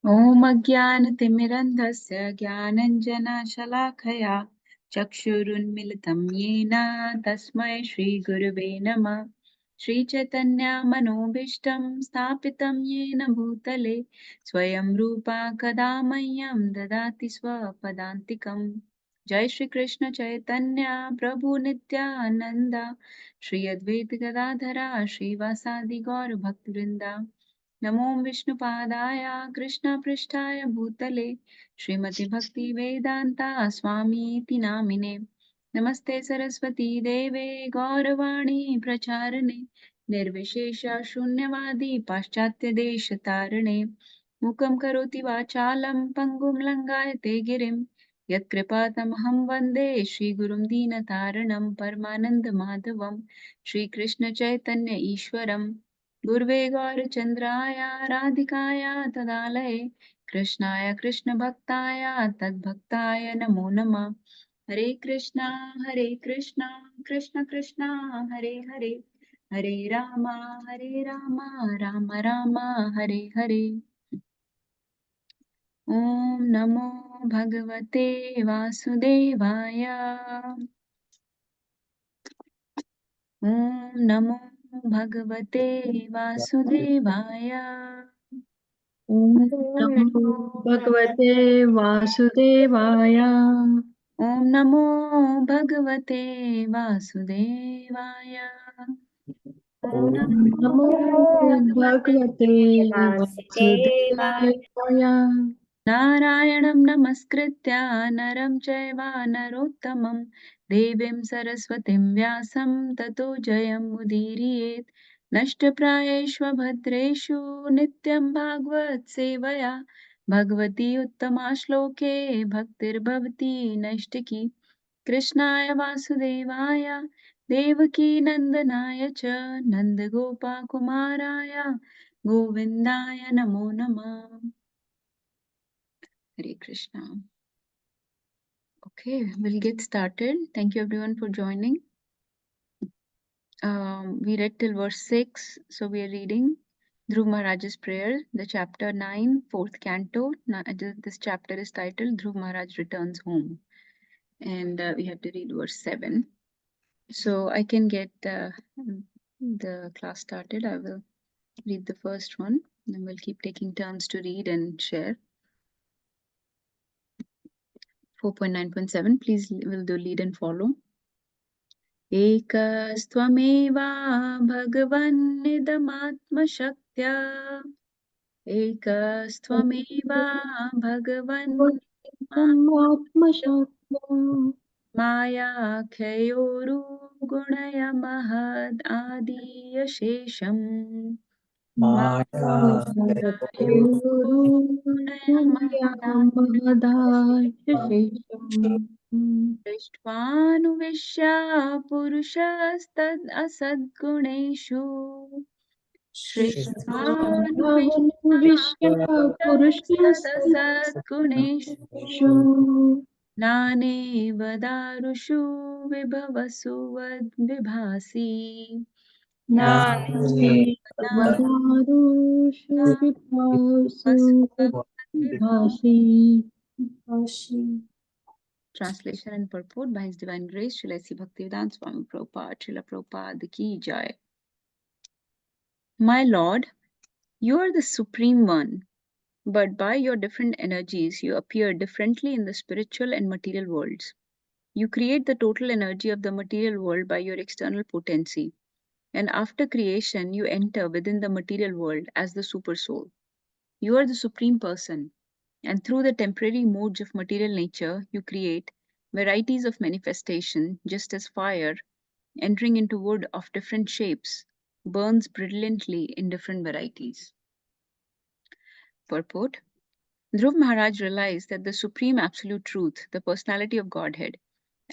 ॐ अज्ञानतिमिरन्धस्य ज्ञानञ्जनशलाखया चक्षुरुन्मिलितं येन तस्मै श्रीगुरुवे नमः। श्रीचैतन्यमनोभीष्टं स्थापितं येन भूतले स्वयं रूपा कदा मह्यं ददाति स्वपदान्तिकम्। जय श्रीकृष्ण चैतन्य प्रभु नित्यानन्द श्री अद्वैत गदाधरा श्रीवासादि गौरभक्तवृन्दा। नमो विष्णुपादाय कृष्णपृष्ठाय भूतले श्रीमति भक्ति वेदांता स्वामीति नामिने। नमस्ते सरस्वती देवे गौरवाणी प्रचारिणे निर्विशेष शून्यवादी पाश्चात्य देश तारिणे। मुखं करोति वाचालं पङ्गुं लङ्घयते गिरिं यत्कृपातमहं वन्दे श्रीगुरुं दीनतारिणं परमानन्दमाधवं श्रीकृष्ण चैतन्य ईश्वरम्। गुर्वे गौरचन्द्राय राधिकाय तदालये कृष्णाय कृष्णभक्ताय तद्भक्ताय नमो नमः। हरे कृष्णा कृष्ण कृष्णा हरे हरे हरे राम राम राम हरे हरे। ॐ नमो भगवते वासुदेवाय। ॐ नमो भगवते वासुदेवाय। ॐ नमो भगवते वासुदेवाय। ॐ नमो भगवते वासुदेवाय। ॐ ॐ नमो नमो भगवते भगवते वासुदेवाय। वासुदेवाय। नारायणं नमस्कृत्य नरं चैव नरोत्तमं देवीं सरस्वतीं व्यासं ततो जयमुदीरयेत्। नष्टप्रायेषु भद्रेषु नित्यं भागवत सेवया भगवती उत्तमा श्लोके भक्तिर्भवति नैष्टिकी। कृष्णाय वासुदेवाय देवकी नन्दनाय च नन्दगोपकुमाराय गोविन्दाय नमो नमः। Hare Krishna. Okay, we'll get started. Thank you everyone for joining. We read till verse 6, so we are reading Dhruva Maharaj's prayer, the chapter 9, fourth canto. This chapter is titled Dhruva Maharaj Returns Home, and we have to read verse 7. So I can get the class started. I will read the first one, and we'll keep taking turns to read and share. 4.9.7, please will do lead and follow. एकस्त्वमेवा भगवन्निदमात्मशक्त्या एकस्त्वमेवा भगवन् आत्मशक्त्या मायाख्ययोरुगुणय महदादियशेषम् मायाख्ययोरुगुणय महदाशेषम्। दृष्ट्वानुविश्य पुरुषस्तदसद्गुणेषु विश्य सदसद्गुणेषु पुरुषस्तदसत्सु नानेव दारुषु विभवसु विभासि वदारुषु विभासु विभासि। Translation and purport by His Divine Grace Srila S. Bhaktivedanta Swami Prabhupada, Srila Prabhupada Ki Jai. My Lord, you are the Supreme One, but by your different energies you appear differently in the spiritual and material worlds. You create the total energy of the material world by your external potency, and after creation you enter within the material world as the Super Soul. You are the Supreme Person, and through the temporary modes of material nature you create varieties of manifestation, just as fire, entering into wood of different shapes, burns brilliantly in different varieties. Purport: Dhruv Maharaj realized that the Supreme Absolute Truth, the personality of Godhead,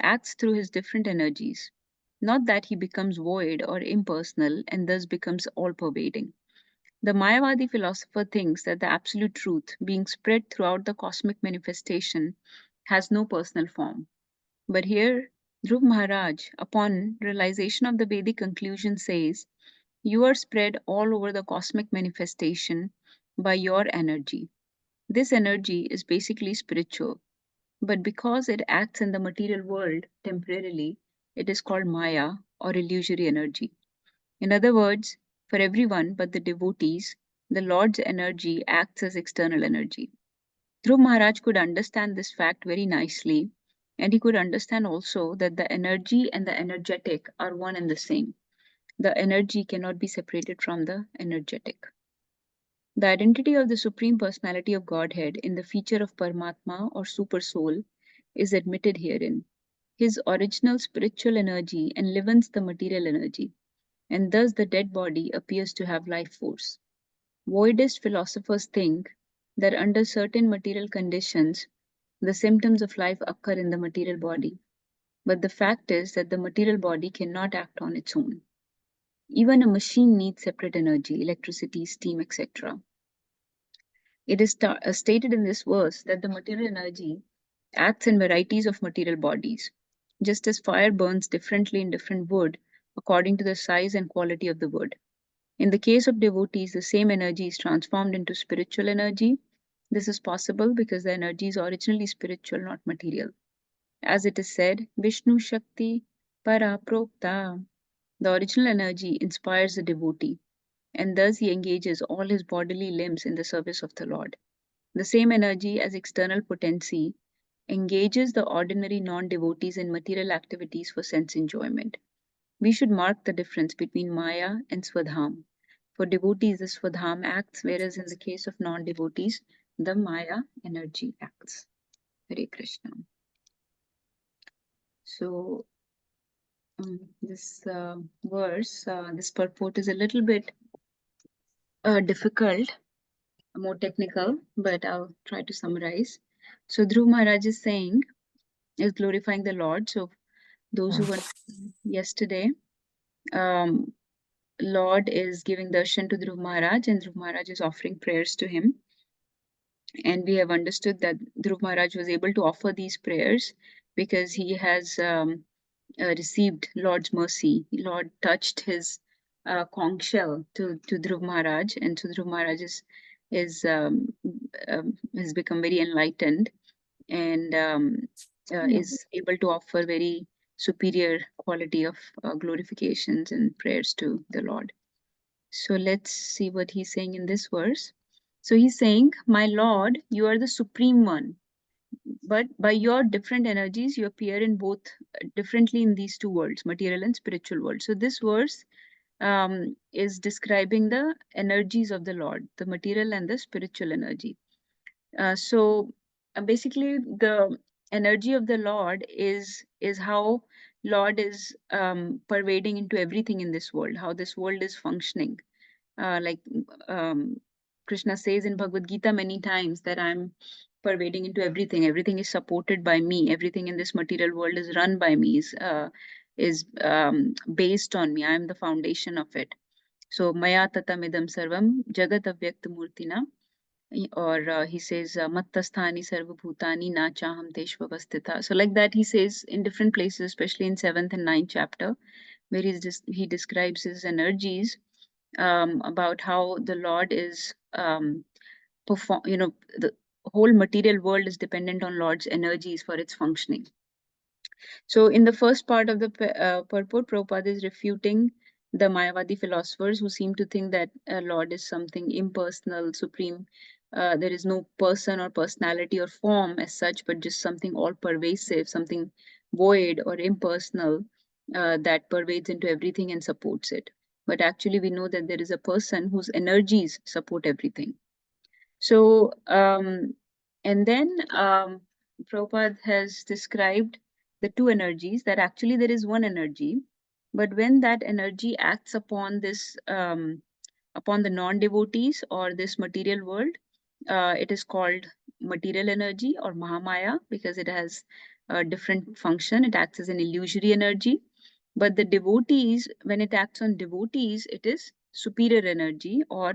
acts through his different energies. Not that he becomes void or impersonal and thus becomes all-pervading. The Mayavadi philosopher thinks that the Absolute Truth, being spread throughout the cosmic manifestation, has no personal form. But here, Dhruv Maharaj, upon realization of the Vedic conclusion, says, you are spread all over the cosmic manifestation by your energy. This energy is basically spiritual, but because it acts in the material world temporarily, it is called Maya or illusory energy. In other words, for everyone but the devotees, the Lord's energy acts as external energy. Dhruv Maharaj could understand this fact very nicely, and he could understand also that the energy and the energetic are one and the same. The energy cannot be separated from the energetic. The identity of the Supreme Personality of Godhead in the feature of Paramatma or Super Soul is admitted herein. His original spiritual energy enlivens the material energy, and thus the dead body appears to have life force. Voidist philosophers think that under certain material conditions, the symptoms of life occur in the material body. But the fact is that the material body cannot act on its own. Even a machine needs separate energy, electricity, steam, etc. It is stated in this verse that the material energy acts in varieties of material bodies, just as fire burns differently in different wood according to the size and quality of the wood. In the case of devotees, the same energy is transformed into spiritual energy. This is possible because the energy is originally spiritual, not material. As it is said, Vishnu Shakti Para Prokta. The original energy inspires the devotee, and thus he engages all his bodily limbs in the service of the Lord. The same energy as external potency engages the ordinary non devotees in material activities for sense enjoyment. We should mark the difference between Maya and Swadham. For devotees, the Swadham acts, whereas in the case of non devotees, the Maya energy acts. Hare Krishna. So, this verse, this purport is a little bit difficult, more technical, but I'll try to summarize. So, Dhruv Maharaj is saying, is glorifying the Lord. So, those who were yesterday, um, Lord is giving darshan to Dhruv Maharaj, and Dhruv Maharaj is offering prayers to him. And we have understood that Dhruv Maharaj was able to offer these prayers because he has received Lord's mercy. Lord touched his conch shell to Dhruv Maharaj, and so Dhruv Maharaj has become very enlightened and is able to offer very superior quality of glorifications and prayers to the Lord. So let's see what he's saying in this verse. So he's saying, My Lord, you are the supreme one, but by your different energies, you appear in both differently in these two worlds, material and spiritual world. So this verse is describing the energies of the Lord, the material and the spiritual energy. So basically, the energy of the Lord is how Lord is pervading into everything in this world, how this world is functioning. Like Krishna says in Bhagavad Gita many times that I'm pervading into everything. Everything is supported by me. Everything in this material world is run by me. Is based on me. I am the foundation of it. So Maya tatamidam sarvam jagat avyakt murtina. Or he says mattasthani sarvabhutani na chaham teshvavastita. So like that he says in different places, especially in 7th and 9th chapter, where he describes his energies, about how the Lord is perform. The whole material world is dependent on Lord's energies for its functioning. So, in the first part of the purport, Prabhupada is refuting the Mayavadi philosophers who seem to think that Lord is something impersonal, supreme. There is no person or personality or form as such, but just something all pervasive, something void or impersonal that pervades into everything and supports it. But actually, we know that there is a person whose energies support everything. So, and then Prabhupada has described the two energies, that actually there is one energy, but when that energy acts upon this, upon the non-devotees or this material world, it is called material energy or Mahamaya because it has a different function. It acts as an illusory energy. But the devotees, when it acts on devotees, it is superior energy, or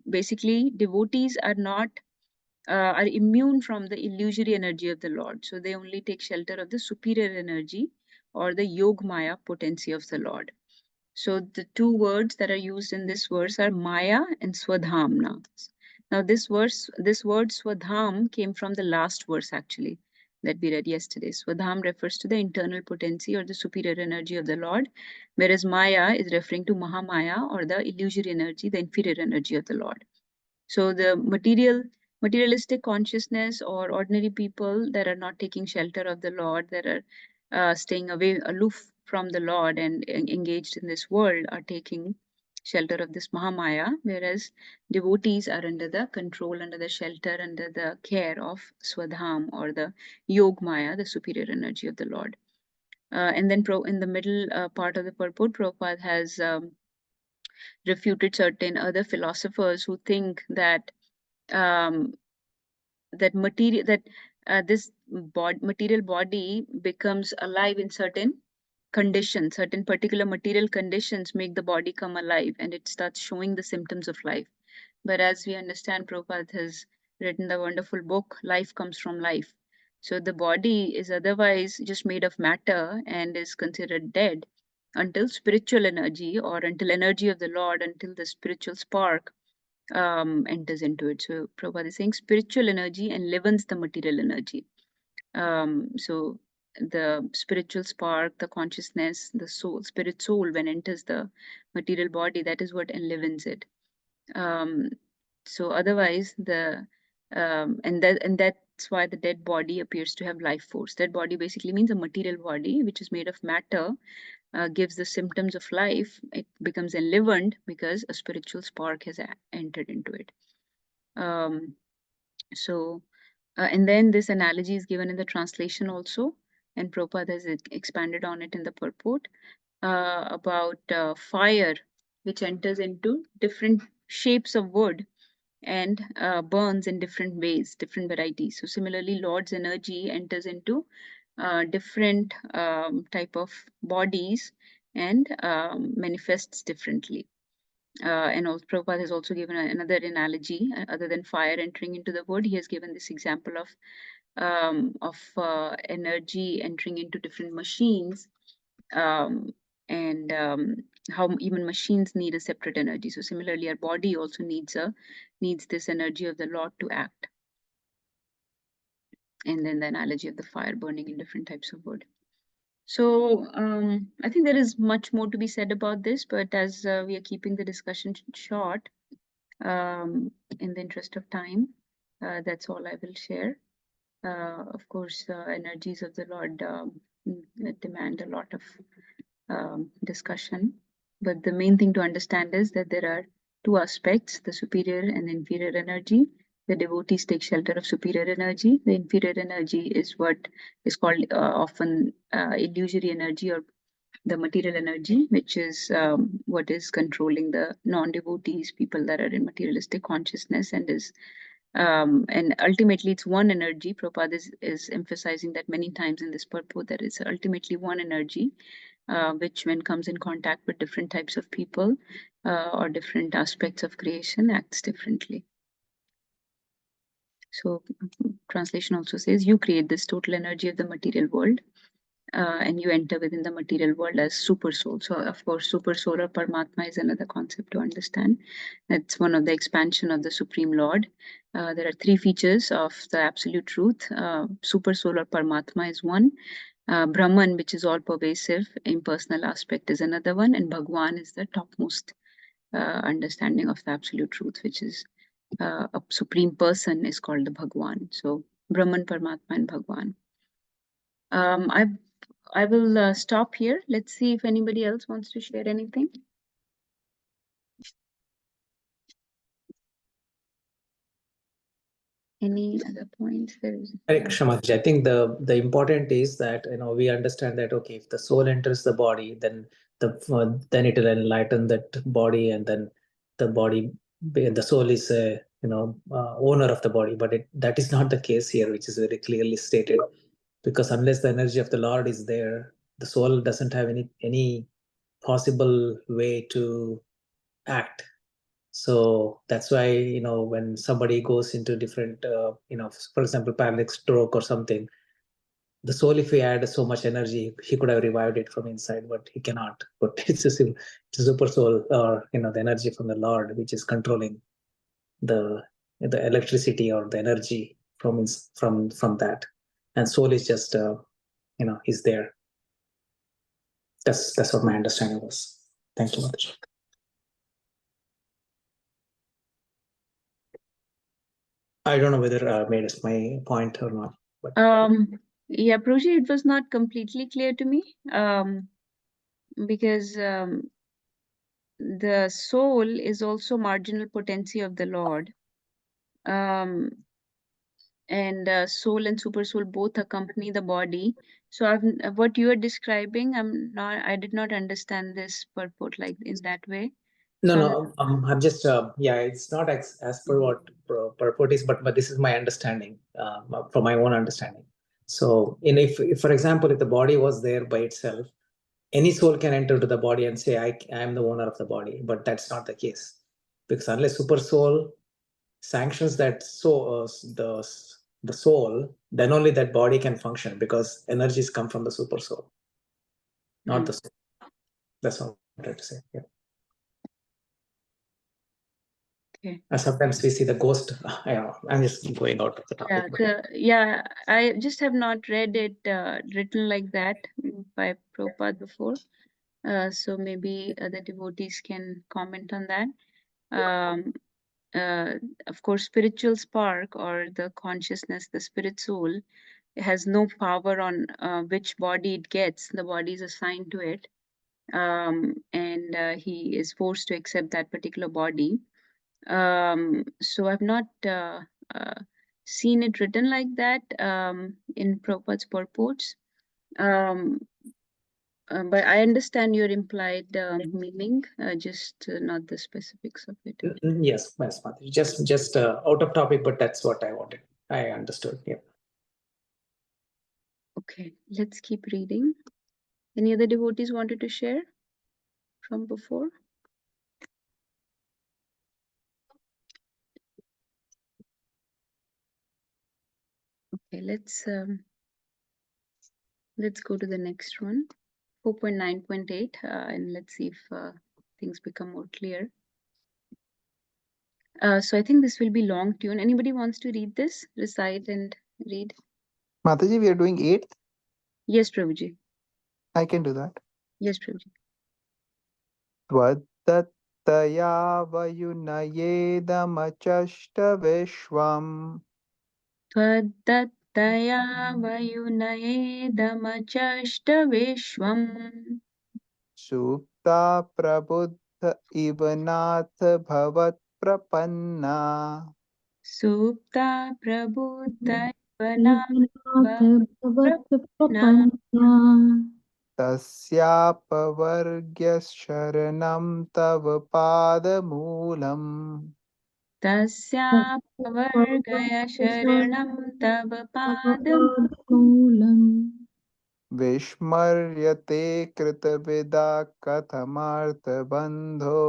basically devotees are not are immune from the illusory energy of the Lord. So they only take shelter of the superior energy or the Yog Maya potency of the Lord. So the two words that are used in this verse are Maya and Swadhamna. Now, this word Swadham came from the last verse actually that we read yesterday. Swadham refers to the internal potency or the superior energy of the Lord, whereas Maya is referring to Mahamaya or the illusory energy, the inferior energy of the Lord. So the materialistic consciousness or ordinary people that are not taking shelter of the Lord, that are staying away, aloof from the Lord and engaged in this world, are taking shelter of this Mahamaya, whereas devotees are under the control, under the shelter, under the care of Swadham or the Yogmaya, the superior energy of the Lord. And then in the middle part of the purport, Prabhupada has refuted certain other philosophers who think that um, this material body becomes alive in certain conditions. Certain particular material conditions make the body come alive, and it starts showing the symptoms of life. But as we understand, Prabhupada has written the wonderful book, Life Comes from Life. So the body is otherwise just made of matter and is considered dead until spiritual energy, or until energy of the Lord, until the spiritual spark enters into it. So Prabhupada is saying spiritual energy enlivens the material energy. So the spiritual spark, the consciousness, the soul, spirit soul, when enters the material body, that is what enlivens it. So otherwise, and that's why the dead body appears to have life force. Dead body basically means a material body which is made of matter, gives the symptoms of life. It becomes enlivened because a spiritual spark has entered into it. Um, so, and then this analogy is given in the translation also, and Prabhupada has expanded on it in the purport about fire, which enters into different shapes of wood and burns in different ways, different varieties. So similarly, Lord's energy enters into different type of bodies and manifests differently. And also, Prabhupada has also given another analogy other than fire entering into the wood. He has given this example of energy entering into different machines, um, and how even machines need a separate energy. So similarly, our body also needs this energy of the Lord to act. And then the analogy of the fire burning in different types of wood. So I think there is much more to be said about this, but as we are keeping the discussion short, in the interest of time, that's all I will share. Of course, energies of the Lord demand a lot of discussion, but the main thing to understand is that there are two aspects, the superior and inferior energy. The devotees take shelter of superior energy. The inferior energy is what is called often illusory energy, or the material energy, which is what is controlling the non-devotees, people that are in materialistic consciousness, and ultimately it's one energy. Prabhupada is emphasizing that many times in this purport, that it's ultimately one energy, which when comes in contact with different types of people or different aspects of creation, acts differently. So translation also says, you create this total energy of the material world, and you enter within the material world as super soul. So of course, super soul or Paramatma is another concept to understand. That's one of the expansion of the Supreme Lord. There are three features of the absolute truth. Super soul or Paramatma is one. Brahman, which is all pervasive, impersonal aspect, is another one, and Bhagwan is the topmost understanding of the absolute truth, which is a supreme person is called the Bhagwan. So Brahman, Paramatma, and Bhagwan. I will stop here. Let's see if anybody else wants to share anything. Any other points? There is. Hare Krishna Maharaj. I think the important is that we understand that if the soul enters the body, then then it will enlighten that body, and then the soul is a owner of the body. But that is not the case here, which is very clearly stated, because unless the energy of the Lord is there, the soul doesn't have any possible way to act. So that's why when somebody goes into different for example, paralytic stroke or something, the soul, if he had so much energy, he could have revived it from inside, but he cannot. But it's a super soul, or the energy from the Lord, which is controlling the the electricity or the energy from that, and soul is just is there. That's what my understanding was. Thank you, Mataji. I don't know whether I made my point or not. But Yeah, Prabhuji, it was not completely clear to me. Because the soul is also marginal potency of the Lord. And soul and super soul both accompany the body. So what you are describing, I did not understand this purport like in that way. no, So no, I'm just yeah, it's not as per what purport is, but this is my understanding, from my own understanding. So, if for example, if the body was there by itself, any soul can enter to the body and say, I am the owner of the body, but that's not the case, because unless super soul sanctions that, so the soul, then only that body can function, because energies come from the super soul, not the soul. That's what I'm trying to say. Yeah. okay. Sometimes we see the ghost. I'm just going out of the topic. Yeah, I just have not read it written like that by Prabhupada before. So maybe other devotees can comment on that. Um, of course, spiritual spark or the consciousness, the spirit soul, has no power on which body it gets. The body is assigned to it, and he is forced to accept that particular body. So I've not uh, seen it written like that in Prabhupada's purports. Um, but I understand your implied meaning, just not the specifics of it. Yes, Mataji. Just out of topic, but that's what I wanted. I understood. Yeah. Okay, let's keep reading. Any other devotees wanted to share from before? Okay, let's go to the next one, 4.9.8, and let's see if things become more clear. So I think this will be long tune. Anybody wants to read this, recite and read? Mataji, we are doing 8th. Yes, Prabhuji. I can do that. Yes, Prabhuji. त्वत्तया वयुनयेदमचष्टविश्वम् त्वदत्तया वयुनयेदमचष्टविश्वम् सुप्ता प्रबुद्ध इव नाथ भवत्प्रपन्ना सुप्ता प्रबुद्धैवनाथ नाथ प्रपन्ना भवत्प्रपन्ना तस्यापवर्ग्यशरणं तव पादमूलम् तस्यापवर्गय शरणं तव पादं पादमूलम् विस्मर्यते कृतविदा कथमार्थबन्धो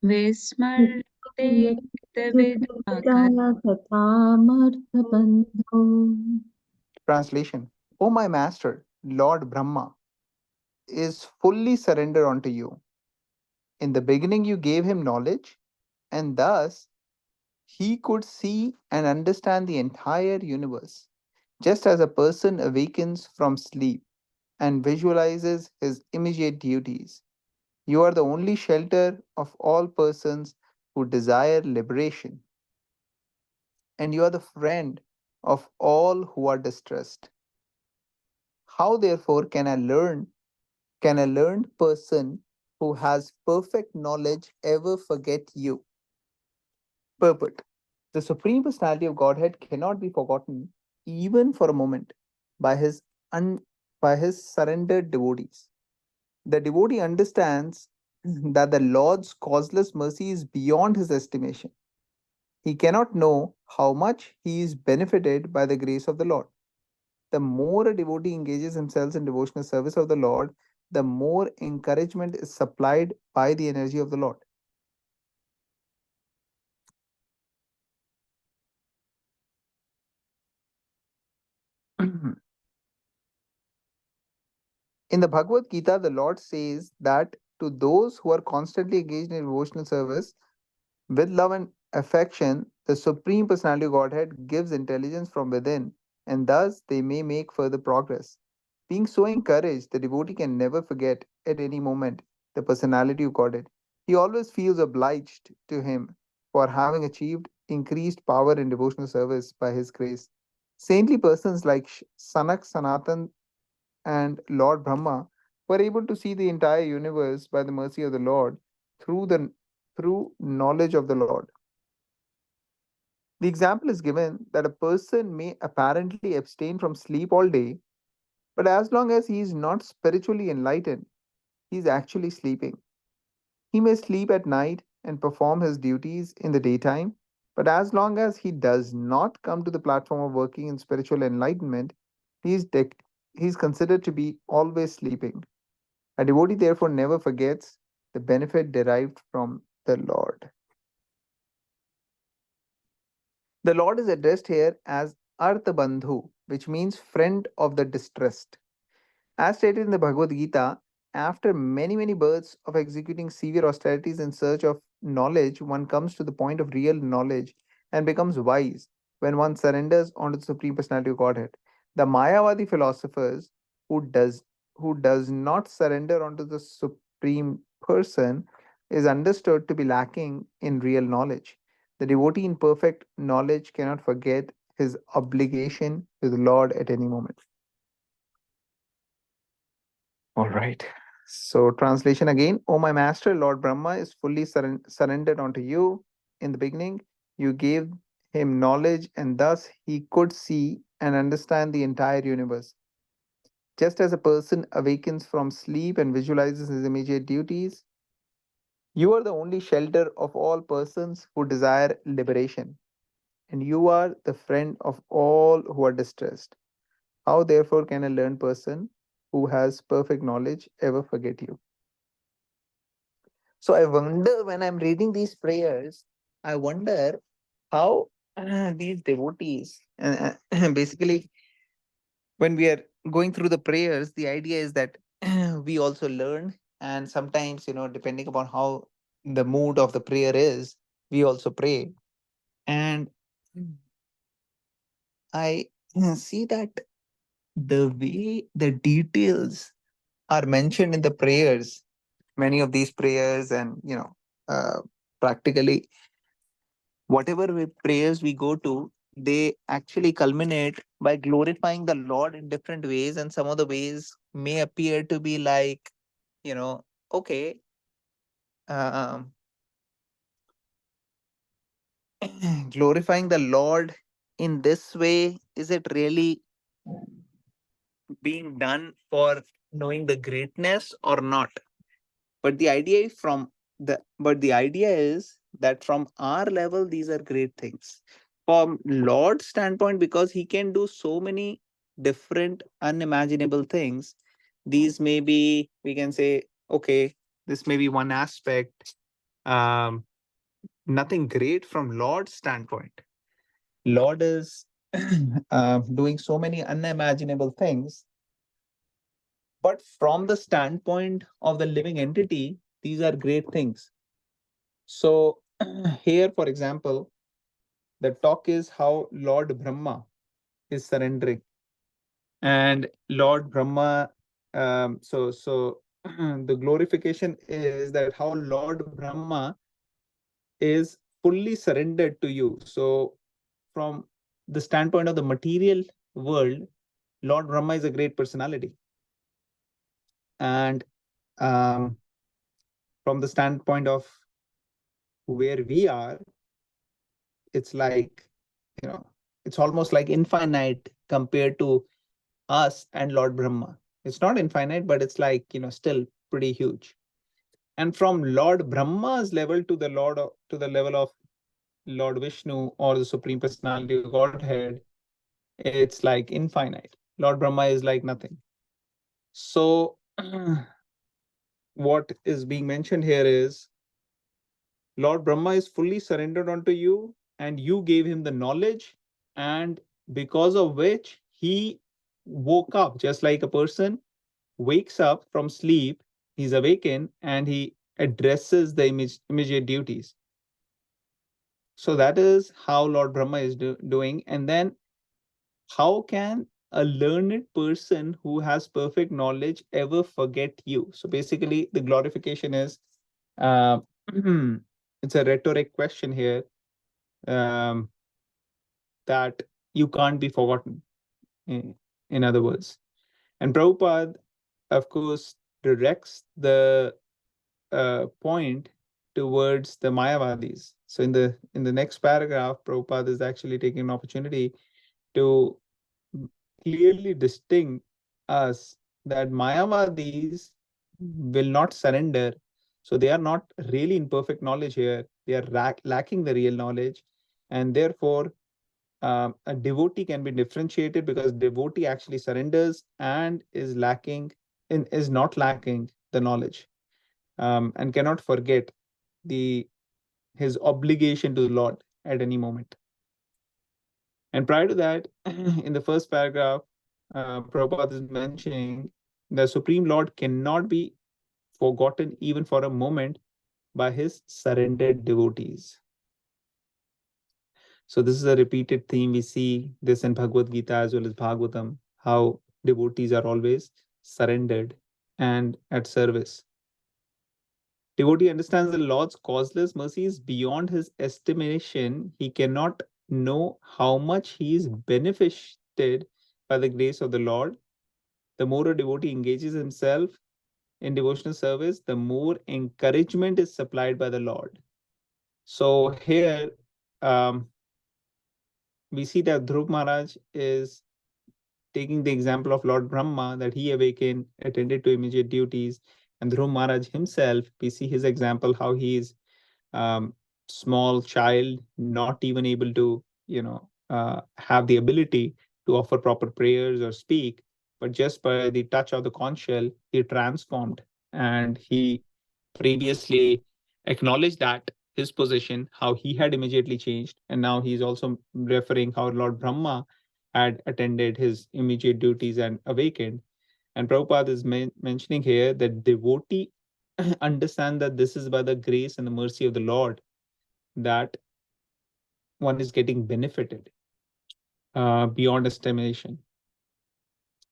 विस्मर्ते कृतविदा कथामर्थबन्धो. Translation. O my master, Lord Brahma, is fully surrendered unto you. In the beginning, you gave him knowledge, and thus he could see and understand the entire universe, just as a person awakens from sleep and visualizes his immediate duties. You are the only shelter of all persons who desire liberation, and you are the friend of all who are distressed. How therefore can a learned person who has perfect knowledge ever forget you? Purport. The Supreme Personality of Godhead cannot be forgotten even for a moment by un- by his surrendered devotees. The devotee understands that the Lord's causeless mercy is beyond his estimation. He cannot know how much he is benefited by the grace of the Lord. The more a devotee engages himself in devotional service of the Lord, the more encouragement is supplied by the energy of the Lord. In the Bhagavad Gita, the Lord says that to those who are constantly engaged in devotional service with love and affection, the Supreme Personality of Godhead gives intelligence from within, and thus they may make further progress. Being so encouraged, the devotee can never forget at any moment the personality of Godhead. He always feels obliged to him for having achieved increased power in devotional service by his grace. Saintly persons like Sanak Sanatan and Lord Brahma were able to see the entire universe by the mercy of the Lord through knowledge of the Lord. The example is given that a person may apparently abstain from sleep all day, but as long as he is not spiritually enlightened, he is actually sleeping. He may sleep at night and perform his duties in the daytime, but as long as he does not come to the platform of working in spiritual enlightenment, he is, he is considered to be always sleeping. A devotee therefore never forgets the benefit derived from the Lord. The Lord is addressed here as Artha Bandhu, which means friend of the distressed. As stated in the Bhagavad Gita, after many, many births of executing severe austerities in search of knowledge, one comes to the point of real knowledge and becomes wise when one surrenders onto the Supreme Personality of Godhead. The Mayavadi philosophers who does who does not surrender onto the Supreme Person is understood to be lacking in real knowledge. The devotee in perfect knowledge cannot forget his obligation to the Lord at any moment. All right. So, translation again. O my master, Lord Brahma is fully surrendered unto you. In the beginning, you gave him knowledge, and thus he could see and understand the entire universe. Just as a person awakens from sleep and visualizes his immediate duties, you are the only shelter of all persons who desire liberation, and you are the friend of all who are distressed. How, therefore, can a learned person who has perfect knowledge ever forget you? So I wonder when I'm reading these prayers, I wonder how these devotees, basically, when we are going through the prayers, the idea is that we also learn, and sometimes, depending upon how the mood of the prayer is, we also pray. And I see that the way the details are mentioned in the prayers, many of these prayers, and practically whatever prayers we go to, they actually culminate by glorifying the Lord in different ways, and some of the ways may appear to be like, okay, um, glorifying the Lord in this way, is it really being done for knowing the greatness or not? But the idea is that from our level, these are great things. From Lord's standpoint, because he can do so many different unimaginable things, these may be, we can say, okay, this may be one aspect. Um, Nothing great from Lord's standpoint. Lord is doing so many unimaginable things, but from the standpoint of the living entity, these are great things. So here, for example, the talk is how Lord Brahma is surrendering, and Lord Brahma. So the glorification is that how Lord Brahma is fully surrendered to you. So from the standpoint of the material world, Lord Brahma is a great personality, and um, from the standpoint of where we are, it's like, it's almost like infinite compared to us and Lord Brahma. It's not infinite, but it's like, still pretty huge. And from Lord Brahma's level to the level of Lord Vishnu or the Supreme Personality of Godhead, it's like infinite. Lord Brahma is like nothing. So what is being mentioned here is Lord Brahma is fully surrendered unto you, and you gave him the knowledge, and because of which he woke up just like a person wakes up from sleep, he's awakened and he addresses the immediate duties. So that is how Lord Brahma is doing. And then how can a learned person who has perfect knowledge ever forget you? So basically, the glorification is uh, it's a rhetoric question here, um, that you can't be forgotten, in other words. And Prabhupada, of course, directs the point towards the Mayavadis. So in the next paragraph, Prabhupada is actually taking an opportunity to clearly distinct us that Mayavadis will not surrender. So they are not really in perfect knowledge here. They are lacking the real knowledge. And therefore, a devotee can be differentiated because devotee actually surrenders and is not lacking the knowledge, and cannot forget the his obligation to the Lord at any moment. And prior to that, in the first paragraph, Prabhupada is mentioning the Supreme Lord cannot be forgotten even for a moment by his surrendered devotees. So this is a repeated theme. We see this in Bhagavad Gita as well as Bhagavatam, how devotees are always surrendered and at service. Devotee understands the Lord's causeless mercy is beyond his estimation. He cannot know how much he is benefited by the grace of the Lord. The more a devotee engages himself in devotional service, the more encouragement is supplied by the Lord. So here we see that Dhruva Maharaj is taking the example of Lord Brahma, that he awakened, attended to immediate duties, and Dhruva Maharaj himself, we see his example, how he is small child, not even able to, have the ability to offer proper prayers or speak, but just by the touch of the conch shell, he transformed, and he previously acknowledged that his position, how he had immediately changed, and now he's also referring how Lord Brahma had attended his immediate duties and awakened. And Prabhupada is mentioning here that devotee understand that this is by the grace and the mercy of the Lord that one is getting benefited beyond estimation.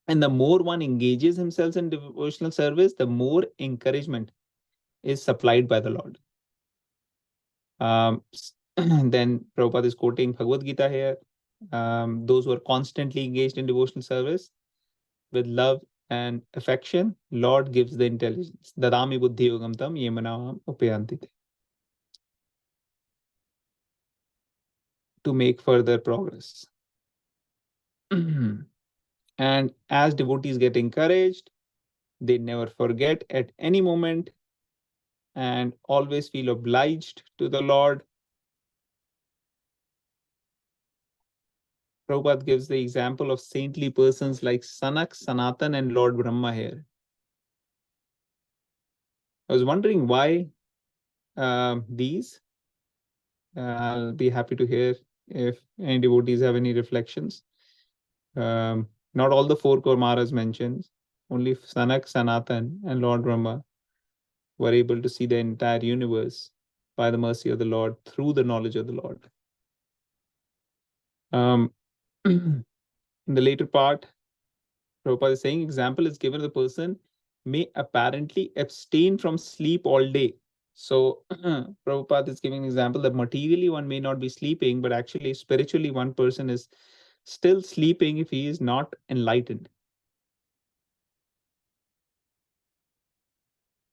And the more one engages himself in devotional service, the more encouragement is supplied by the Lord. Then Prabhupada is quoting Bhagavad Gita here. Those who are constantly engaged in devotional service with love and affection, Lord gives the intelligence. Dadami buddhi yogam tam yemanam upayanti, to make further progress. And as devotees get encouraged, they never forget at any moment and always feel obliged to the Lord. Prabhupada gives the example of saintly persons like Sanak, Sanatan, and Lord Brahma here. I was wondering why these. I'll be happy to hear if any devotees have any reflections. Not all the four Kaumaras mentioned, only Sanak, Sanatan, and Lord Brahma were able to see the entire universe by the mercy of the Lord through the knowledge of the Lord. In the later part, Prabhupada is saying, example is given the person may apparently abstain from sleep all day. So Prabhupada is giving an example that materially one may not be sleeping, but actually spiritually one person is still sleeping if he is not enlightened.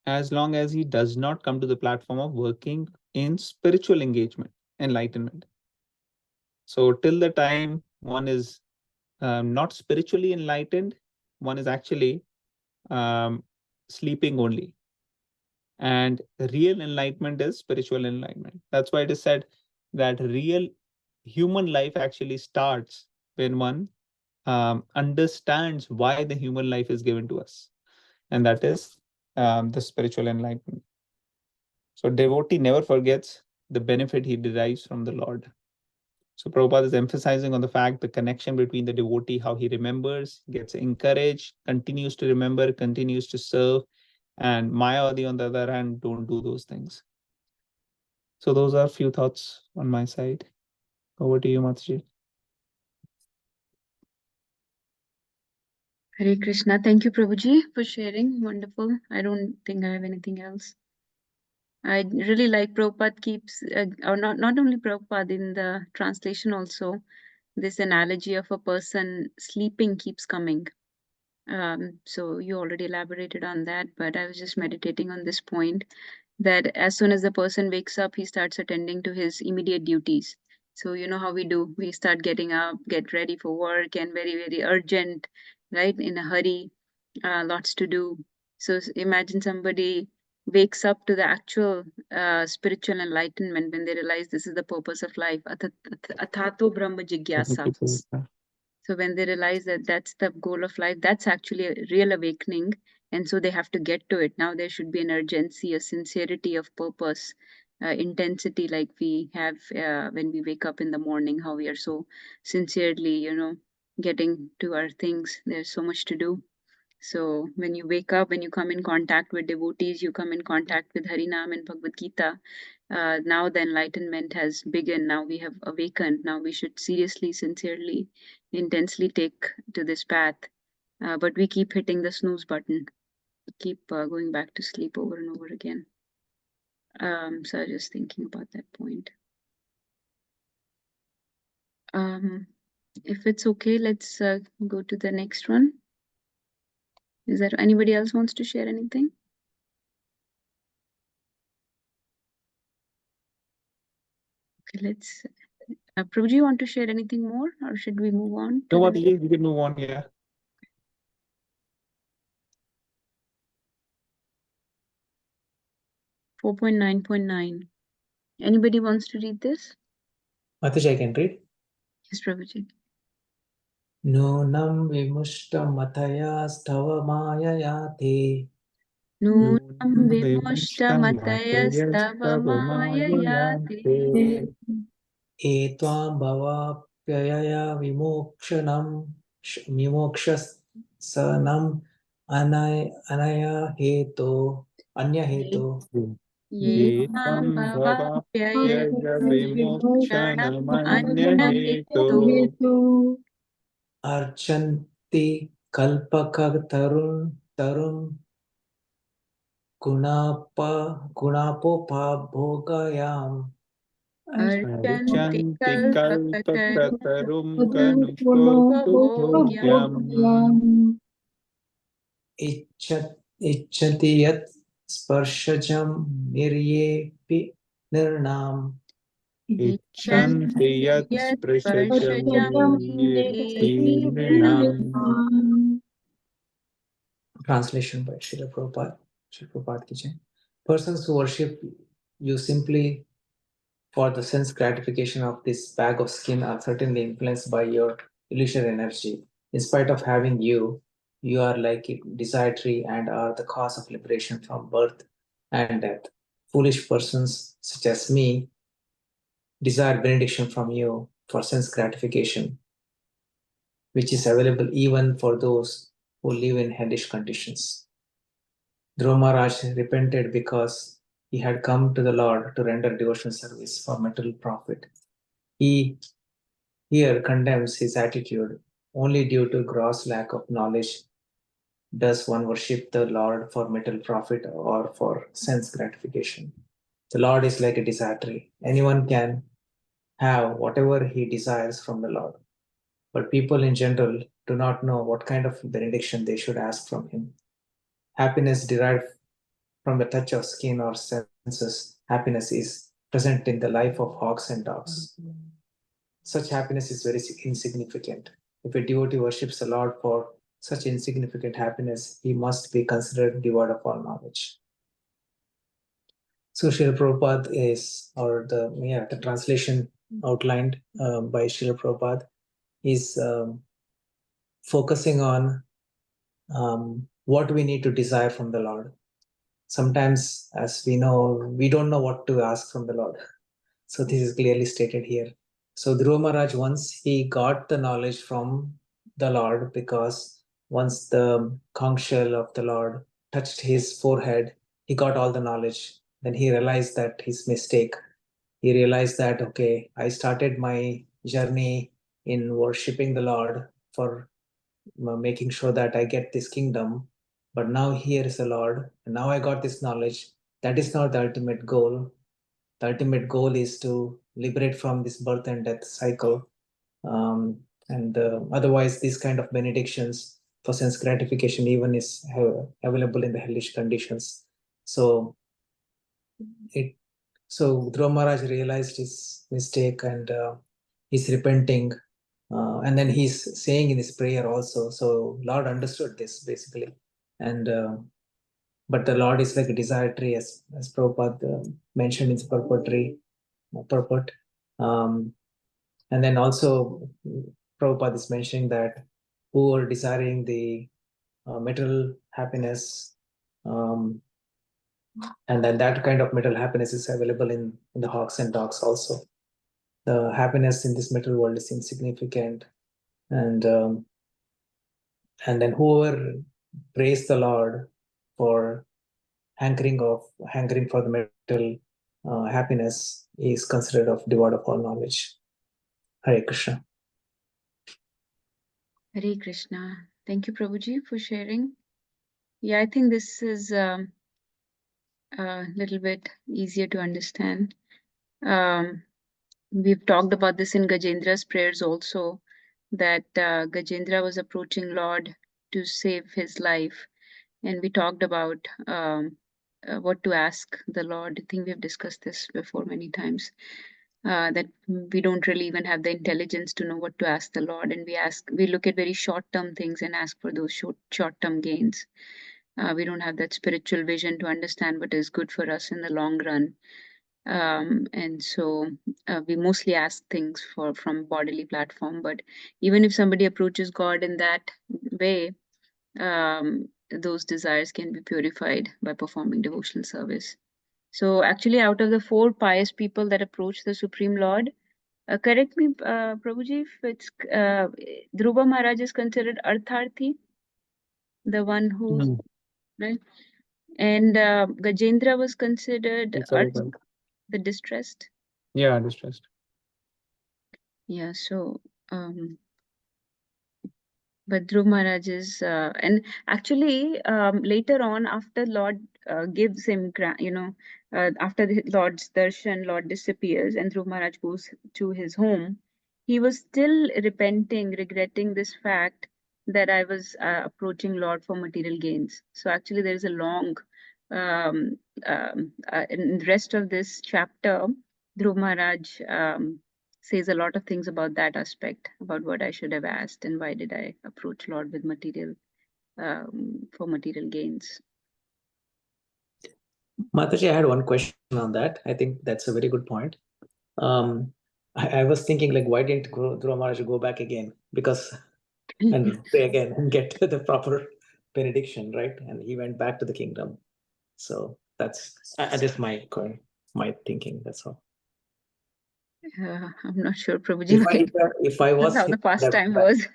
As long as he does not come to the platform of working in spiritual engagement, enlightenment. So till the time one is not spiritually enlightened, one is actually sleeping only. And real enlightenment is spiritual enlightenment. That's why it is said that real human life actually starts when one understands why the human life is given to us. And that is the spiritual enlightenment. So devotee never forgets the benefit he derives from the Lord. So Prabhupada is emphasizing on the fact, the connection between the devotee, how he remembers, gets encouraged, continues to remember, continues to serve, and Mayavadi on the other hand don't do those things. So those are few thoughts on my side. Over to you, Mataji. Hare Krishna. Thank you, Prabhuji, for sharing. Wonderful. I don't think I have anything else. I really like Prabhupada keeps, or not only Prabhupada, in the translation also, this analogy of a person sleeping keeps coming. So you already elaborated on that, but I was just meditating on this point that as soon as the person wakes up, he starts attending to his immediate duties. So you know how we do. We start getting up, get ready for work, and very, very urgent, right? In a hurry, lots to do. So imagine somebody wakes up to the actual spiritual enlightenment when they realize this is the purpose of life. Athato Brahma Jigyasa. So when they realize that that's the goal of life, that's actually a real awakening. And so they have to get to it. Now there should be an urgency, a sincerity of purpose, intensity like we have when we wake up in the morning, how we are so sincerely, getting to our things. There's so much to do. So when you wake up, when you come in contact with devotees, you come in contact with Harinam and Bhagavad Gita. Now the enlightenment has begun. Now we have awakened. Now we should seriously, sincerely, intensely take to this path. But we keep hitting the snooze button, keep going back to sleep over and over again. So I was just thinking about that point. If it's okay, let's go to the next one. Is there anybody else wants to share anything? Okay, let's. Prabhu, do you want to share anything more, or should we move on? No, Mataji, we can move on. Yeah. 4.9.9. Anybody wants to read this? Mataji, I can read. Yes, Prabhuji. Nunam vimushta stava mayaya te. Nunam vimushta matayastava te. Etvam bhavapyaya vimokshsanam anaya heto anya heto. Ye tam bhavapyaya vimokshyanam anyahetu. Archanti kalpaka tarun gunapopa bhogayam. Archanti kalpakatarum kalpakatarum Ichchati yat sparshajam niryepi nirnam. Ichanti yat sprishajam Translation by Srila Prabhupada. Srila Prabhupada ki jai. Persons who worship you simply for the sense gratification of this bag of skin are certainly influenced by your illusory energy. In spite of having you, you are like a desire tree and are the cause of liberation from birth and death. Foolish persons such as me desire benediction from you for sense gratification, which is available even for those who live in hellish conditions. Dhruva Maharaj repented because he had come to the Lord to render devotional service for material profit. He here condemns his attitude. Only due to gross lack of knowledge does one worship the Lord for material profit or for sense gratification. The Lord is like a desire tree. Anyone can have whatever he desires from the Lord. But people in general do not know what kind of benediction they should ask from him. Happiness derived from the touch of skin or senses, happiness is present in the life of hogs and dogs. Such happiness is very insignificant. If a devotee worships the Lord for such insignificant happiness, he must be considered devoid of all knowledge. So Srila Prabhupada is, or the translation outlined by Srila Prabhupada is focusing on what we need to desire from the Lord. Sometimes, as we know, we don't know what to ask from the Lord. So this is clearly stated here. So Dhruva Maharaj, once he got the knowledge from the Lord, because once the conch shell of the Lord touched his forehead, he got all the knowledge. Then he realized that his mistake. he realized that, okay, I started my journey in worshipping the Lord for making sure that I get this kingdom. But now here is the Lord, and now I got this knowledge. That is not the ultimate goal. The ultimate goal is to liberate from this birth and death cycle. And otherwise, these kind of benedictions for sense gratification even is available in the hellish conditions. So Dhruva Maharaj realized his mistake, and he's repenting. And then he's saying in his prayer also. So Lord understood this basically. And but the Lord is like a desire tree, as Prabhupada mentioned in his purport. And then also Prabhupada is mentioning that who are desiring the material happiness, and then that kind of material happiness is available in the hawks and dogs also. The happiness in this material world is insignificant, and then whoever praise the Lord for hankering for the material happiness is considered of devoid of all knowledge. Hare Krishna. Hare Krishna. Thank you, Prabhuji, for sharing. Yeah, I think this is a little bit easier to understand. We've talked about this in Gajendra's prayers also, that Gajendra was approaching Lord to save his life. And we talked about what to ask the Lord. I think we've discussed this before many times. That we don't really even have the intelligence to know what to ask the Lord, and we look at very short-term things and ask for those short-term gains. We don't have that spiritual vision to understand what is good for us in the long run. And so we mostly ask things from bodily platform, but even if somebody approaches God in that way, those desires can be purified by performing devotional service. So actually, out of the 4 pious people that approach the Supreme Lord, correct me, Prabhuji, if it's Dhruva Maharaj is considered Artharthi, the one who's right, and Gajendra was considered the distressed. Yeah, distressed. Yeah, so but Dhruv Maharaj is, and actually later on, after Lord gives him, after the Lord's darshan, Lord disappears and Dhruv Maharaj goes to his home, he was still repenting, regretting this fact that I was approaching Lord for material gains. So actually there is a long, in the rest of this chapter, Dhruv Maharaj says a lot of things about that aspect, about what I should have asked and why did I approach Lord with material for material gains. Mataji, I had one question on that. I think that's a very good point. I was thinking, like, why didn't Dhruva Maharaj go back again? Because and pray again and get the proper benediction, right? And he went back to the kingdom. So that's just my thinking. That's all. I'm not sure, Prabhuji. If I was how the past time was.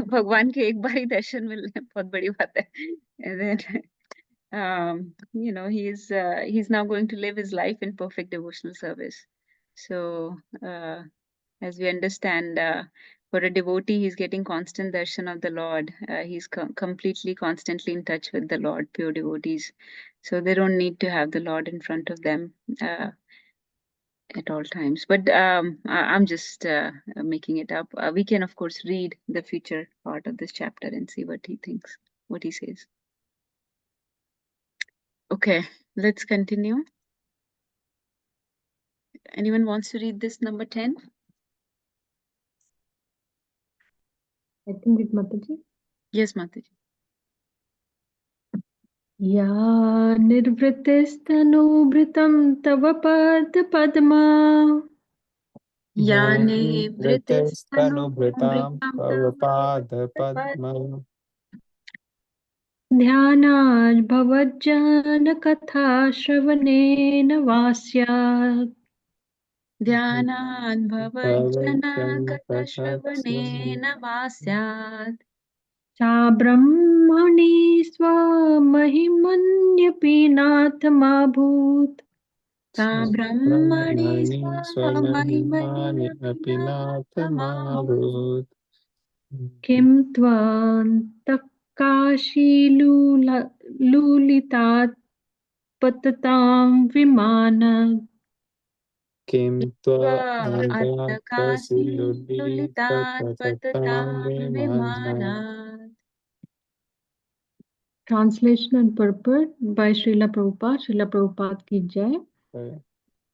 Bhagwan ke ek bari darshan mil bahut badi baat hai. And then he's now going to live his life in perfect devotional service. So as we understand, for a devotee, he's getting constant darshan of the Lord. He's completely, constantly in touch with the Lord, pure devotees. So they don't need to have the Lord in front of them at all times. But I'm just making it up. We can, of course, read the future part of this chapter and see what he thinks, what he says. Okay, let's continue. Anyone wants to read this number 10? I think it's Mataji. Yes, Mataji. या निर्वृतिस्तनूभृतं तव पद्मा या निवृत्तिस्तनुभृतां तव पादपद्मम् ध्यानात् भवज्जानकथा श्रवणेन वा स्यात् ध्यानात् भवज्जनकथाश्रवणेन वा स्यात् सा ब्रह्मणि स्वमहिमन्यपि नाथमाभूत् सा ब्रह्मणि ब्रह्मणि स्वमहिमनि स्वमहिमानि अपि नाथमावृत्। नाथमावृत्. किं त्वान्तकाशीलुलितात् पततां विमान किं त्वान्तकासि लुलितात् त्वन्तकासिलुलितपततां पततां विमानात्. विमानात्. Translation and purport by Srila Prabhupada. Srila Prabhupada ki jai. Uh,